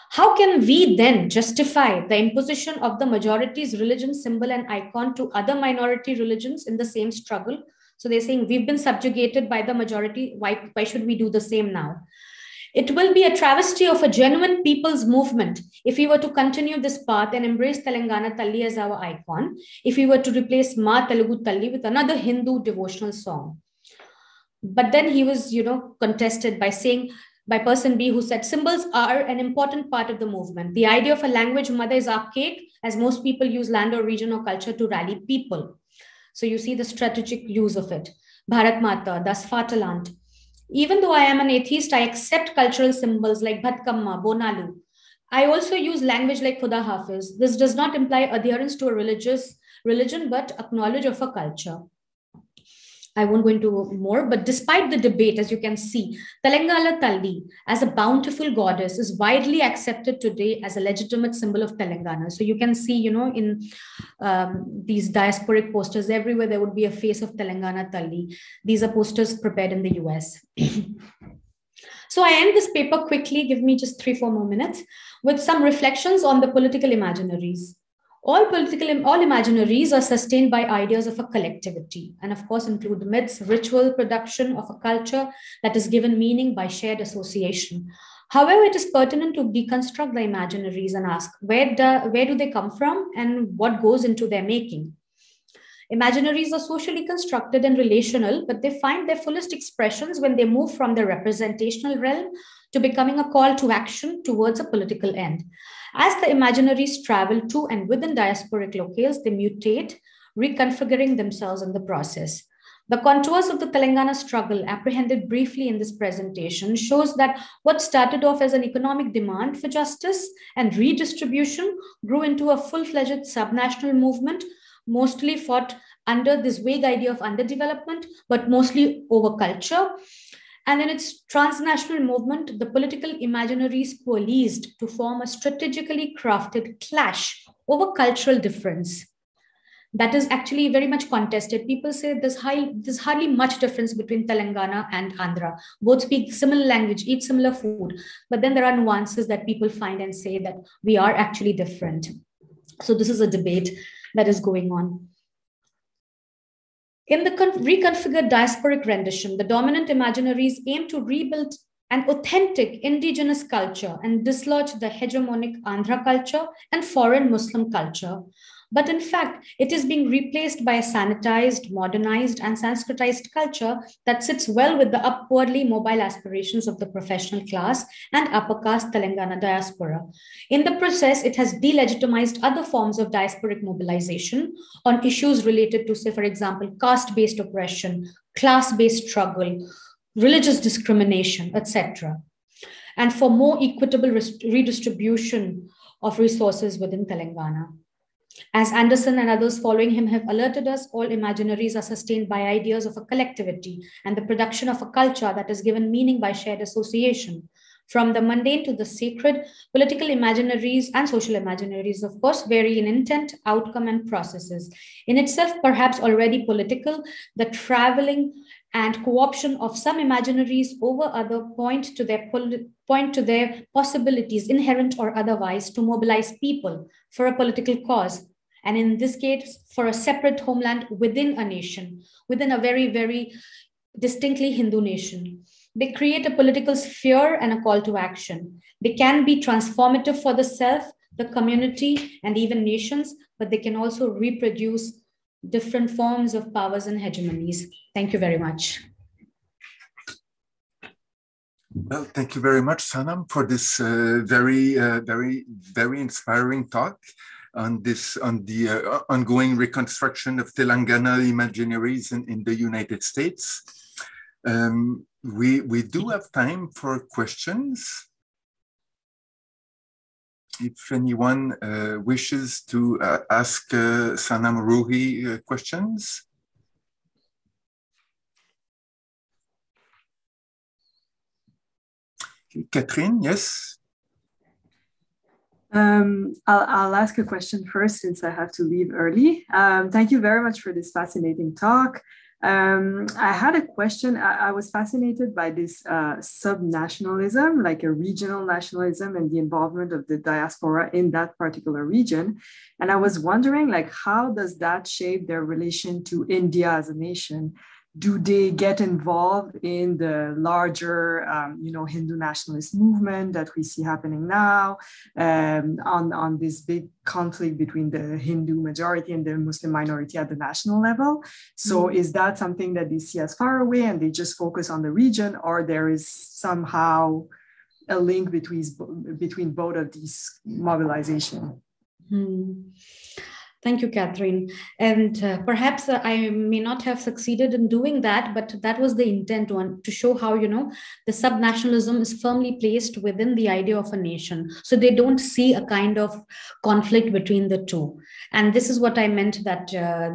How can we then justify the imposition of the majority's religion, symbol, and icon to other minority religions in the same struggle? So they're saying we've been subjugated by the majority. Why should we do the same now? It will be a travesty of a genuine people's movement if we were to continue this path and embrace Telangana Talli as our icon, if we were to replace Ma Telugu Talli with another Hindu devotional song. But then he was, contested by person B, who said symbols are an important part of the movement. The idea of a language mother is archaic, as most people use land or region or culture to rally people. So you see the strategic use of it. Bharat Mata, das Vaterland. Even though I am an atheist, I accept cultural symbols like Bhatkamma, Bonalu. I also use language like Khuda Hafiz. This does not imply adherence to a religion, but acknowledge of a culture. I won't go into more, but despite the debate, as you can see, Telangana Talli as a bountiful goddess is widely accepted today as a legitimate symbol of Telangana. So you can see, in these diasporic posters everywhere, there would be a face of Telangana Talli. These are posters prepared in the US. So I end this paper quickly, give me just 3-4 more minutes, with some reflections on the political imaginaries. All imaginaries are sustained by ideas of a collectivity, and of course include myths, ritual production of a culture that is given meaning by shared association. However, it is pertinent to deconstruct the imaginaries and ask, where do they come from and what goes into their making? Imaginaries are socially constructed and relational, but they find their fullest expressions when they move from the representational realm to becoming a call to action towards a political end. As the imaginaries travel to and within diasporic locales, they mutate, reconfiguring themselves in the process. The contours of the Telangana struggle, apprehended briefly in this presentation, shows that what started off as an economic demand for justice and redistribution grew into a full-fledged subnational movement, mostly fought under this vague idea of underdevelopment, but mostly over culture. And in its transnational movement, the political imaginaries coalesced to form a strategically crafted clash over cultural difference. That is actually very much contested. People say there's hardly much difference between Telangana and Andhra. Both speak similar language, eat similar food, but then there are nuances that people find and say that we are actually different. So this is a debate that is going on. In the reconfigured diasporic rendition, the dominant imaginaries aim to rebuild an authentic indigenous culture and dislodge the hegemonic Andhra culture and foreign Muslim culture. But in fact, it is being replaced by a sanitized, modernized, and Sanskritized culture that sits well with the upwardly mobile aspirations of the professional class and upper caste Telangana diaspora. In the process, it has delegitimized other forms of diasporic mobilization on issues related to, say, for example, caste-based oppression, class-based struggle, religious discrimination, etc., and for more equitable redistribution of resources within Telangana. As Anderson and others following him have alerted us, all imaginaries are sustained by ideas of a collectivity and the production of a culture that is given meaning by shared association. From the mundane to the sacred, political imaginaries and social imaginaries, of course, vary in intent, outcome, and processes. In itself, perhaps already political, the traveling and co-option of some imaginaries over other point to their possibilities, inherent or otherwise, to mobilize people for a political cause. And in this case, for a separate homeland within a nation, within a very, very distinctly Hindu nation. They create a political sphere and a call to action. They can be transformative for the self, the community, and even nations, but they can also reproduce different forms of powers and hegemonies. Thank you very much. Well, thank you very much, Sanam, for this very inspiring talk on the ongoing reconstruction of Telangana imaginaries in the United States. We do have time for questions. If anyone wishes to ask Sanam Roohi questions. Catherine, yes? I'll ask a question first since I have to leave early. Thank you very much for this fascinating talk. I had a question. I was fascinated by this sub-nationalism, like a regional nationalism and the involvement of the diaspora in that particular region. And I was wondering, like, how does that shape their relation to India as a nation? Do they get involved in the larger, Hindu nationalist movement that we see happening now, on this big conflict between the Hindu majority and the Muslim minority at the national level? So is that something that they see as far away and they just focus on the region, or there is somehow a link between both of these mobilization? Thank you, Catherine. And perhaps I may not have succeeded in doing that, but that was the intent, to show how, the subnationalism is firmly placed within the idea of a nation. So they don't see a kind of conflict between the two. And this is what I meant, that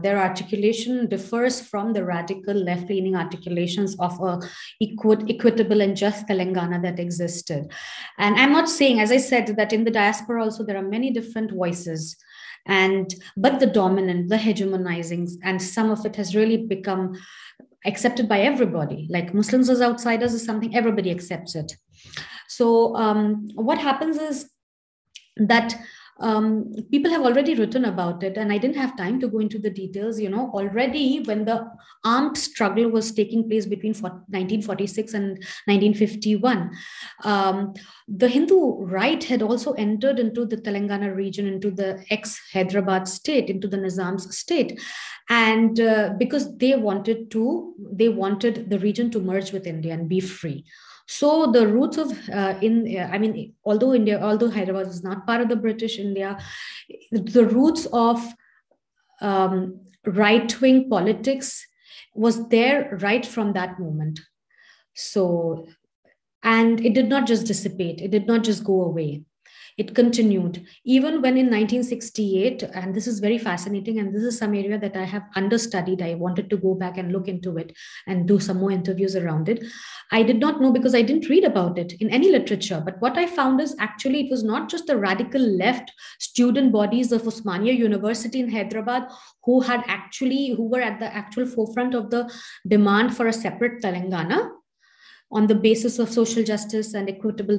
their articulation differs from the radical left-leaning articulations of a equitable and just Telangana that existed. And I'm not saying, as I said, that in the diaspora also there are many different voices, but the dominant, the hegemonizing, and some of it has really become accepted by everybody. Like Muslims as outsiders is something everybody accepts it. So what happens is that people have already written about it, and I didn't have time to go into the details. Already when the armed struggle was taking place between 1946 and 1951, the Hindu right had also entered into the Telangana region, into the ex-Hyderabad state, into the Nizam's state, and because they wanted the region to merge with India and be free. So the roots of although Hyderabad is not part of the British India, the roots of right-wing politics was there right from that moment. So, and it did not just dissipate, it did not just go away. It continued even when in 1968, and this is very fascinating, and this is some area that I have understudied. I wanted to go back and look into it and do some more interviews around it. I did not know because I didn't read about it in any literature. But what I found is actually it was not just the radical left student bodies of Osmania University in Hyderabad who were at the actual forefront of the demand for a separate Telangana on the basis of social justice and equitable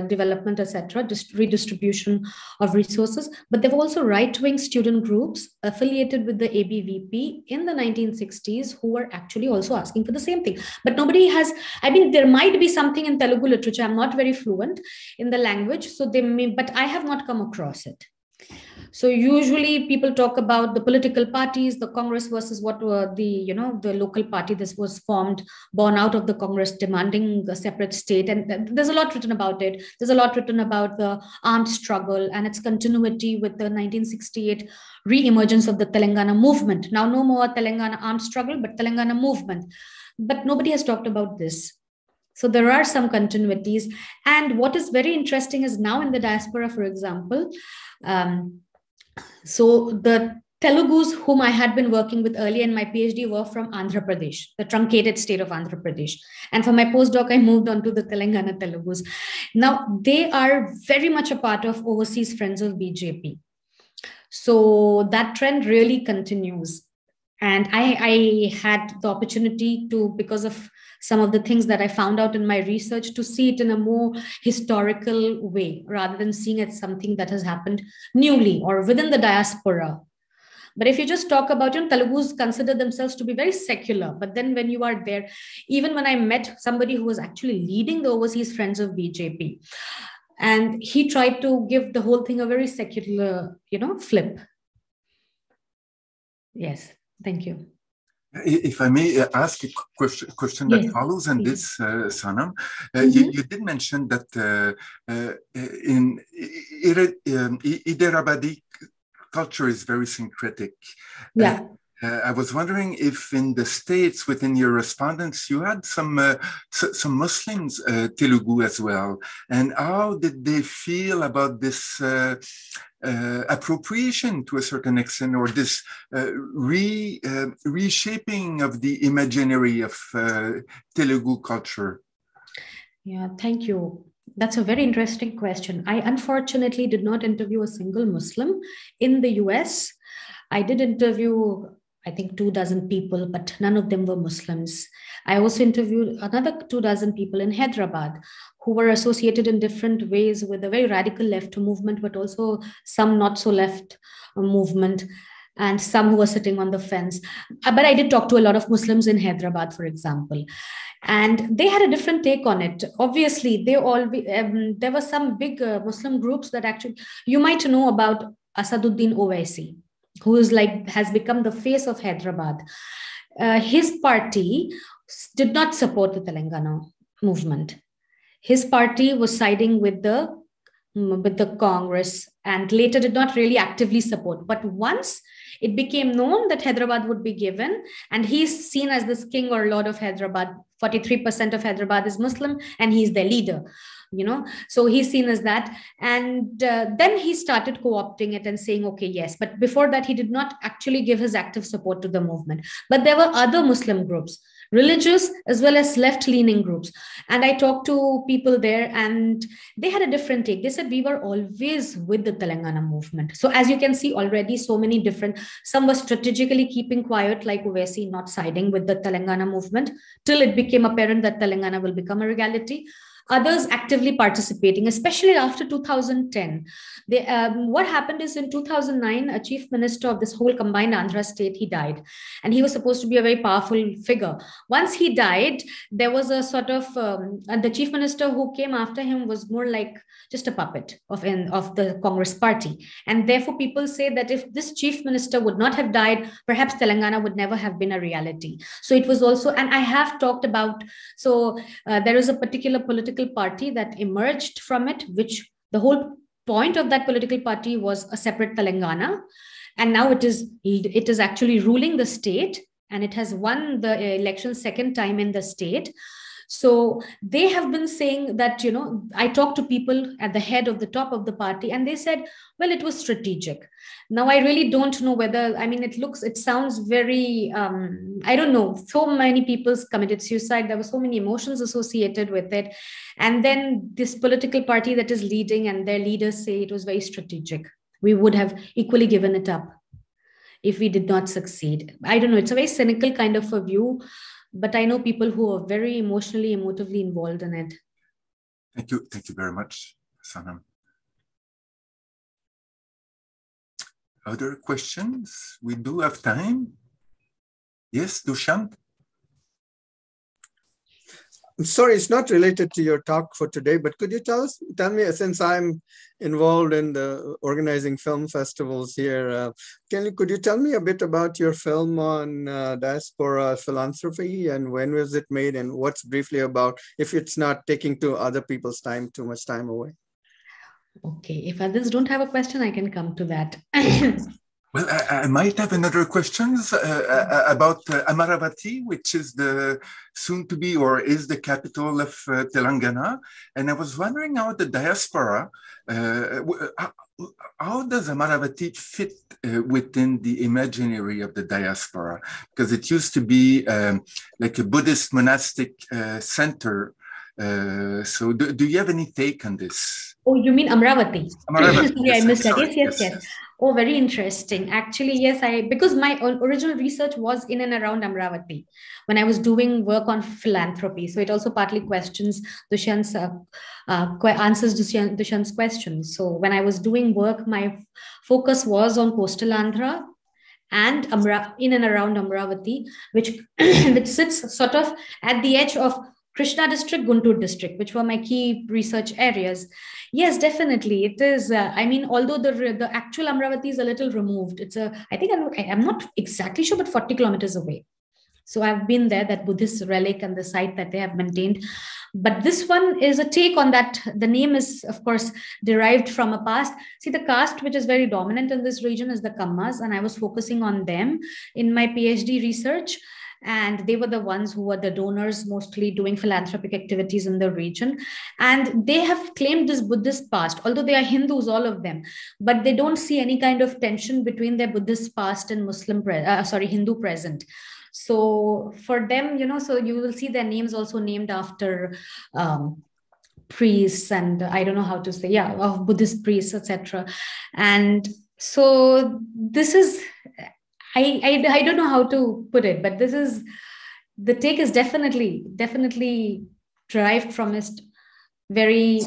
development, etc., redistribution of resources. But there were also right-wing student groups affiliated with the ABVP in the 1960s who were actually also asking for the same thing. But nobody has, there might be something in Telugu literature. I'm not very fluent in the language, so but I have not come across it. So usually people talk about the political parties, the Congress versus what were the local party. This was born out of the Congress demanding a separate state. And there's a lot written about it. There's a lot written about the armed struggle and its continuity with the 1968 re-emergence of the Telangana movement. Now no more Telangana armed struggle, but Telangana movement. But nobody has talked about this. So there are some continuities. And what is very interesting is now in the diaspora, for example, So the Telugus whom I had been working with earlier in my PhD were from Andhra Pradesh, the truncated state of Andhra Pradesh. And for my postdoc, I moved on to the Telangana Telugus. Now, they are very much a part of Overseas Friends of BJP. So that trend really continues. And I had the opportunity to, because of some of the things that I found out in my research, to see it in a more historical way, rather than seeing it something that has happened newly or within the diaspora. But if you just talk about, Telugus consider themselves to be very secular. But then when you are there, even when I met somebody who was actually leading the Overseas Friends of BJP, and he tried to give the whole thing a very secular, flip. Yes, thank you. If I may ask a question that follows on this, Sanam, you did mention that in Hyderabadi culture is very syncretic. Yeah. I was wondering if in the States, within your respondents, you had some Muslims, Telugu as well, and how did they feel about this appropriation to a certain extent, or this reshaping of the imaginary of Telugu culture? Yeah, thank you. That's a very interesting question. I unfortunately did not interview a single Muslim in the US. I did interview, I think, 24 people, but none of them were Muslims. I also interviewed another 24 people in Hyderabad who were associated in different ways with a very radical left movement, but also some not so left movement, and some who were sitting on the fence. But I did talk to a lot of Muslims in Hyderabad, for example, and they had a different take on it. Obviously, there were some big Muslim groups that actually, you might know about Asaduddin Owaisi, who has become the face of Hyderabad. His party did not support the Telangana movement. His party was siding with the Congress, and later did not really actively support. But once it became known that Hyderabad would be given, and he's seen as this king or lord of Hyderabad, 43% of Hyderabad is Muslim, and he's their leader. So he's seen as that. And then he started co-opting it and saying, okay, yes. But before that, he did not actually give his active support to the movement. But there were other Muslim groups, religious as well as left-leaning groups. And I talked to people there, and they had a different take. They said, we were always with the Telangana movement. So as you can see already, so many different, some were strategically keeping quiet, like Owaisi, not siding with the Telangana movement, till it became apparent that Telangana will become a reality. Others actively participating, especially after 2010. What happened is, in 2009, a chief minister of this whole combined Andhra state, he died. And he was supposed to be a very powerful figure. Once he died, there was a sort of, and the chief minister who came after him was more like just a puppet of the Congress party. And therefore, people say that if this chief minister would not have died, perhaps Telangana would never have been a reality. So it was also, and I have talked about, so there is a particular political party that emerged from it, which the whole point of that political party was a separate Telangana. And now it is actually ruling the state, and it has won the election second time in the state. So they have been saying that, I talked to people at the head of the top of the party, and they said, well, it was strategic. Now, I really don't know whether, it sounds very, I don't know, so many people committed suicide. There were so many emotions associated with it. And then this political party that is leading, and their leaders say it was very strategic. We would have equally given it up if we did not succeed. I don't know, it's a very cynical kind of a view, but I know people who are very emotively involved in it. Thank you very much, Sanam. Other questions? We do have time. Yes, Dushyant? I'm sorry, it's not related to your talk for today, but could you tell me, since I'm involved in the organizing film festivals here, could you tell me a bit about your film on diaspora philanthropy, and when was it made, and what's briefly about, if it's not taking to other people's time, too much time away? Okay, if others don't have a question, I can come to that. Well, I might have another questions about Maravati, which is the soon to be or is the capital of Telangana. And I was wondering how the diaspora, how does Maravati fit within the imaginary of the diaspora? Because it used to be like a Buddhist monastic center. So do you have any take on this? Oh, you mean Amravati? Amravati, Yeah, yes, I missed that. sorry, Yes. Oh, very interesting. Actually, yes, because my original research was in and around Amravati when I was doing work on philanthropy. So it also partly questions Dushyant's answers Dushyant's questions. So when I was doing work, my focus was on coastal Andhra and in and around Amravati, which which sits sort of at the edge of Krishna district, Guntur district, which were my key research areas. Yes, definitely. It is. I mean, although the actual Amravati is a little removed, I'm not exactly sure, but 40 kilometers away. So I've been there, that Buddhist relic and the site that they have maintained. But this one is a take on that. The name is, of course, derived from a past. See, the caste which is very dominant in this region is the Kammas, and I was focusing on them in my PhD research. And they were the ones who were the donors, mostly doing philanthropic activities in the region. And they have claimed this Buddhist past, although they are Hindus, all of them, but they don't see any kind of tension between their Buddhist past and Hindu present. So for them, so you will see their names also named after priests, and I don't know how to say, of Buddhist priests, etc. And so this is, I don't know how to put it, but the take is definitely derived from its very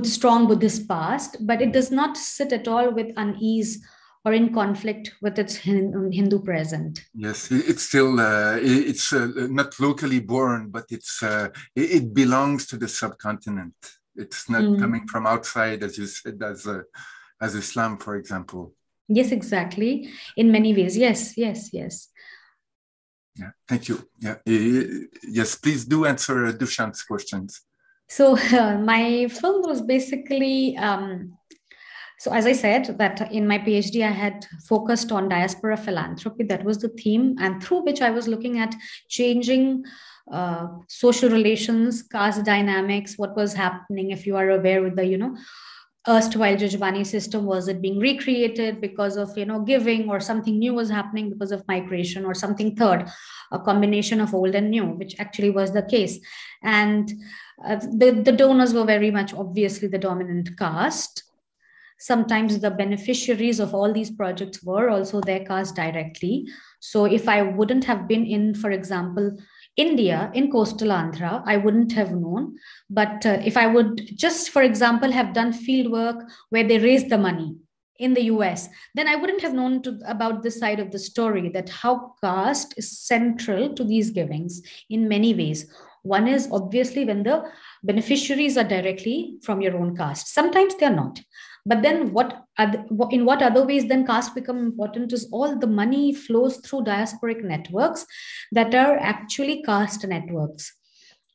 strong Buddhist past, but it does not sit at all with unease or in conflict with its Hindu present. Yes, it's still, it's not locally born, but it belongs to the subcontinent. It's not coming from outside, as you said, as Islam, for example. Yes, exactly. In many ways. Yes. Yeah, thank you. Yeah, yes, please do answer Dushyant's questions. So my film was basically, so as I said, that in my PhD, I had focused on diaspora philanthropy. That was the theme, and through which I was looking at changing social relations, caste dynamics, what was happening, if you are aware, with the, erstwhile Jajmani system. Was it being recreated because of, giving, or something new was happening because of migration, or something third, a combination of old and new, which actually was the case. And the donors were very much obviously the dominant caste. Sometimes the beneficiaries of all these projects were also their caste directly. So if I wouldn't have been in, for example, India, in coastal Andhra, I wouldn't have known. But if I would just, for example, have done field work where they raised the money in the US, then I wouldn't have known about this side of the story, that how caste is central to these givings in many ways. One is obviously when the beneficiaries are directly from your own caste. Sometimes they're not. But then in what other ways then caste become important is all the money flows through diasporic networks that are actually caste networks.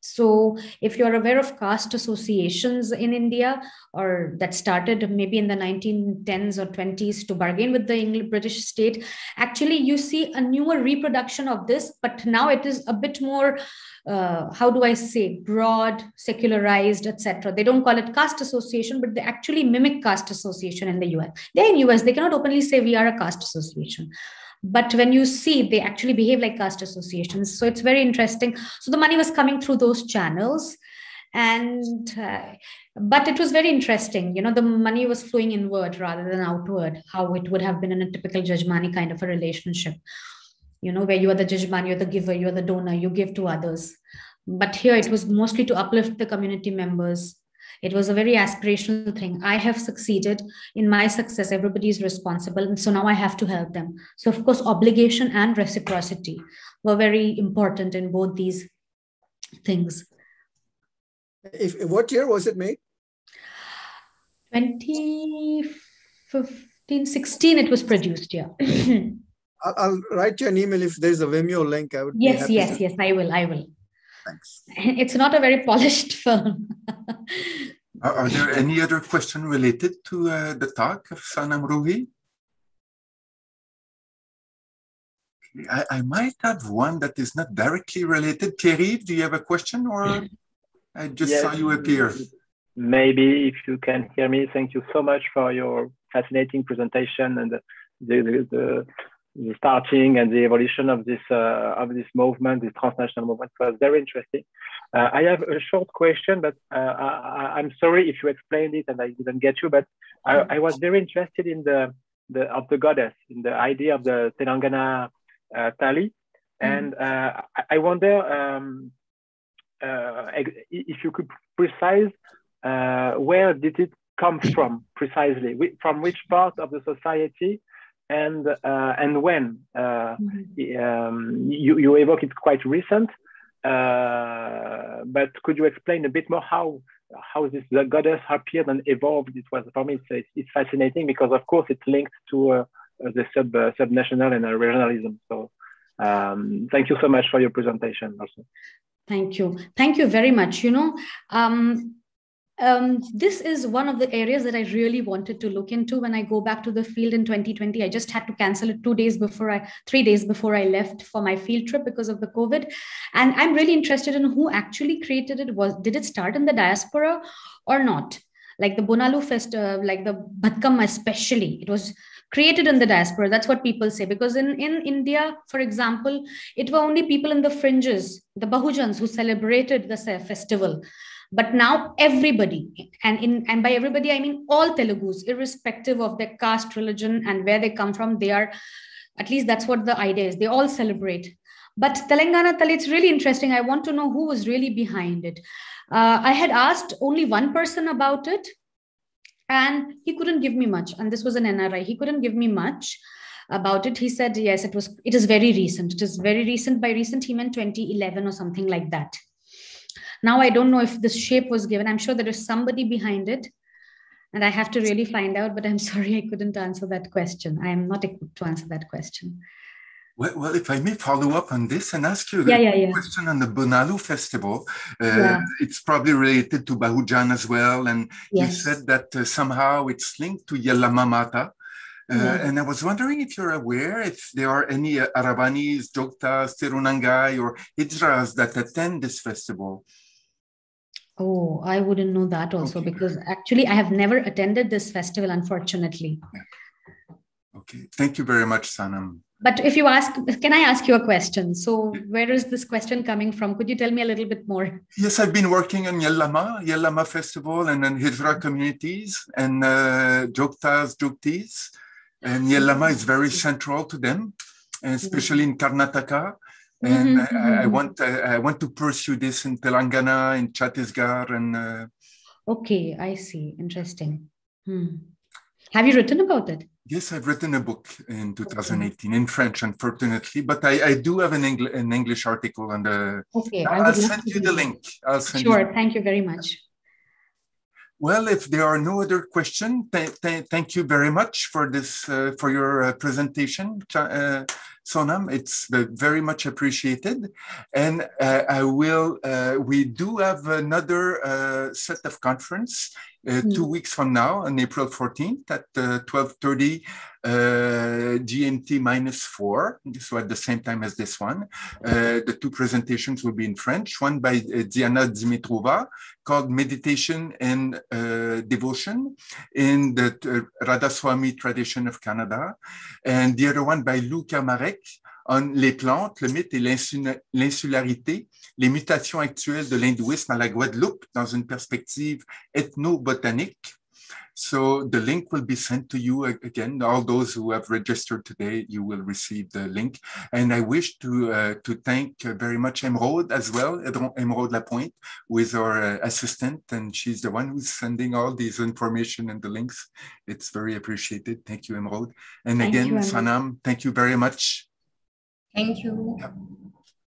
So if you're aware of caste associations in India, or that started maybe in the 1910s or 20s to bargain with the British state, actually you see a newer reproduction of this, but now it is a bit more, how do I say, broad, secularized, etc. They don't call it caste association, but they actually mimic caste association in the US. They're in US, they cannot openly say we are a caste association. But when you see, they actually behave like caste associations. So it's very interesting. So the money was coming through those channels. And, but it was very interesting. The money was flowing inward rather than outward, how it would have been in a typical Jajmani kind of a relationship, where you are the Jajman, you're the giver, you're the donor, you give to others. But here it was mostly to uplift the community members. It was a very aspirational thing. I have succeeded. In my success, everybody is responsible. And so now I have to help them. So of course, obligation and reciprocity were very important in both these things. What year was it made? 2015, 16, it was produced, yeah. I'll write you an email if there's a Vimeo link. I would be happy yes, I will. Thanks. It's not a very polished film. Are there any other questions related to the talk of Sanam Roohi? I might have one that is not directly related. Thierry, do you have a question, or I just saw you appear? Maybe if you can hear me. Thank you so much for your fascinating presentation and the starting and the evolution of this movement, this transnational movement. It was very interesting. I have a short question, but I'm sorry if you explained it and I didn't get you. But I was very interested in the goddess, in the idea of the Telangana Tali, and I wonder if you could precise where did it come from precisely, from which part of the society, and when you evoke it's quite recent, but could you explain a bit more how this the goddess appeared and evolved? It was, for me, it's fascinating because of course it's linked to the sub-national and regionalism. So thank you so much for your presentation also. Thank you very much. This is one of the areas that I really wanted to look into when I go back to the field in 2020. I just had to cancel it 3 days before I left for my field trip because of the COVID. And I'm really interested in who actually created it. Did it start in the diaspora or not? Like the Bonalu Festival, like the Bhatkam especially, it was created in the diaspora. That's what people say. Because in India, for example, it were only people in the fringes, the Bahujans, who celebrated the festival. But now everybody, and by everybody, I mean all Telugus, irrespective of their caste, religion, and where they come from, they are, at least that's what the idea is, they all celebrate. But Telangana Tali, it's really interesting. I want to know who was really behind it. I had asked only one person about it, and he couldn't give me much. And this was an NRI. He couldn't give me much about it. He said, yes, it is very recent. It is very recent. By recent, he meant 2011 or something like that. Now, I don't know if this shape was given. I'm sure there is somebody behind it, and I have to really find out, but I'm sorry I couldn't answer that question. I am not equipped to answer that question. Well, if I may follow up on this and ask you a question on the Bonalu Festival, it's probably related to Bahujan as well. And you said that somehow it's linked to Yellama Mata. And I was wondering if you're aware if there are any Arabanis, Jogtas, Tirunangai, or Hijras that attend this festival. Oh, I wouldn't know that also, because actually I have never attended this festival, unfortunately. Okay, thank you very much, Sanam. But if you ask, can I ask you a question? So where is this question coming from? Could you tell me a little bit more? Yes, I've been working on Yellama Festival and then Hijra communities and Jogtas, Jogtis. And Yellama is very central to them, especially in Karnataka. And I want to pursue this in Telangana, in Chhattisgarh, and. Okay, I see. Interesting. Have you written about it? Yes, I've written a book in 2018 in French, unfortunately, but I do have an English article on the. Okay, I'll send you the link. Sure. Thank you very much. Well, if there are no other questions, thank you very much for this, for your presentation, Sonam. It's very much appreciated. And we do have another set of conference 2 weeks from now on April 14th at 12:30 GMT -4, so at the same time as this one. The two presentations will be in French, one by Diana Dimitrova called Meditation and Devotion in the Radhaswami tradition of Canada, and the other one by Luca Marek on les plantes, le mythe et l'insularité, les mutations actuelles de l'hindouisme à la Guadeloupe dans une perspective ethnobotanique. So the link will be sent to you again. All those who have registered today, you will receive the link. And I wish to thank very much Emeraude as well, Emeraude Lapointe, who is our assistant, and she's the one who's sending all these information and the links. It's very appreciated. Thank you, Emeraude. And again, Sanam, thank you very much. Thank you. Yeah.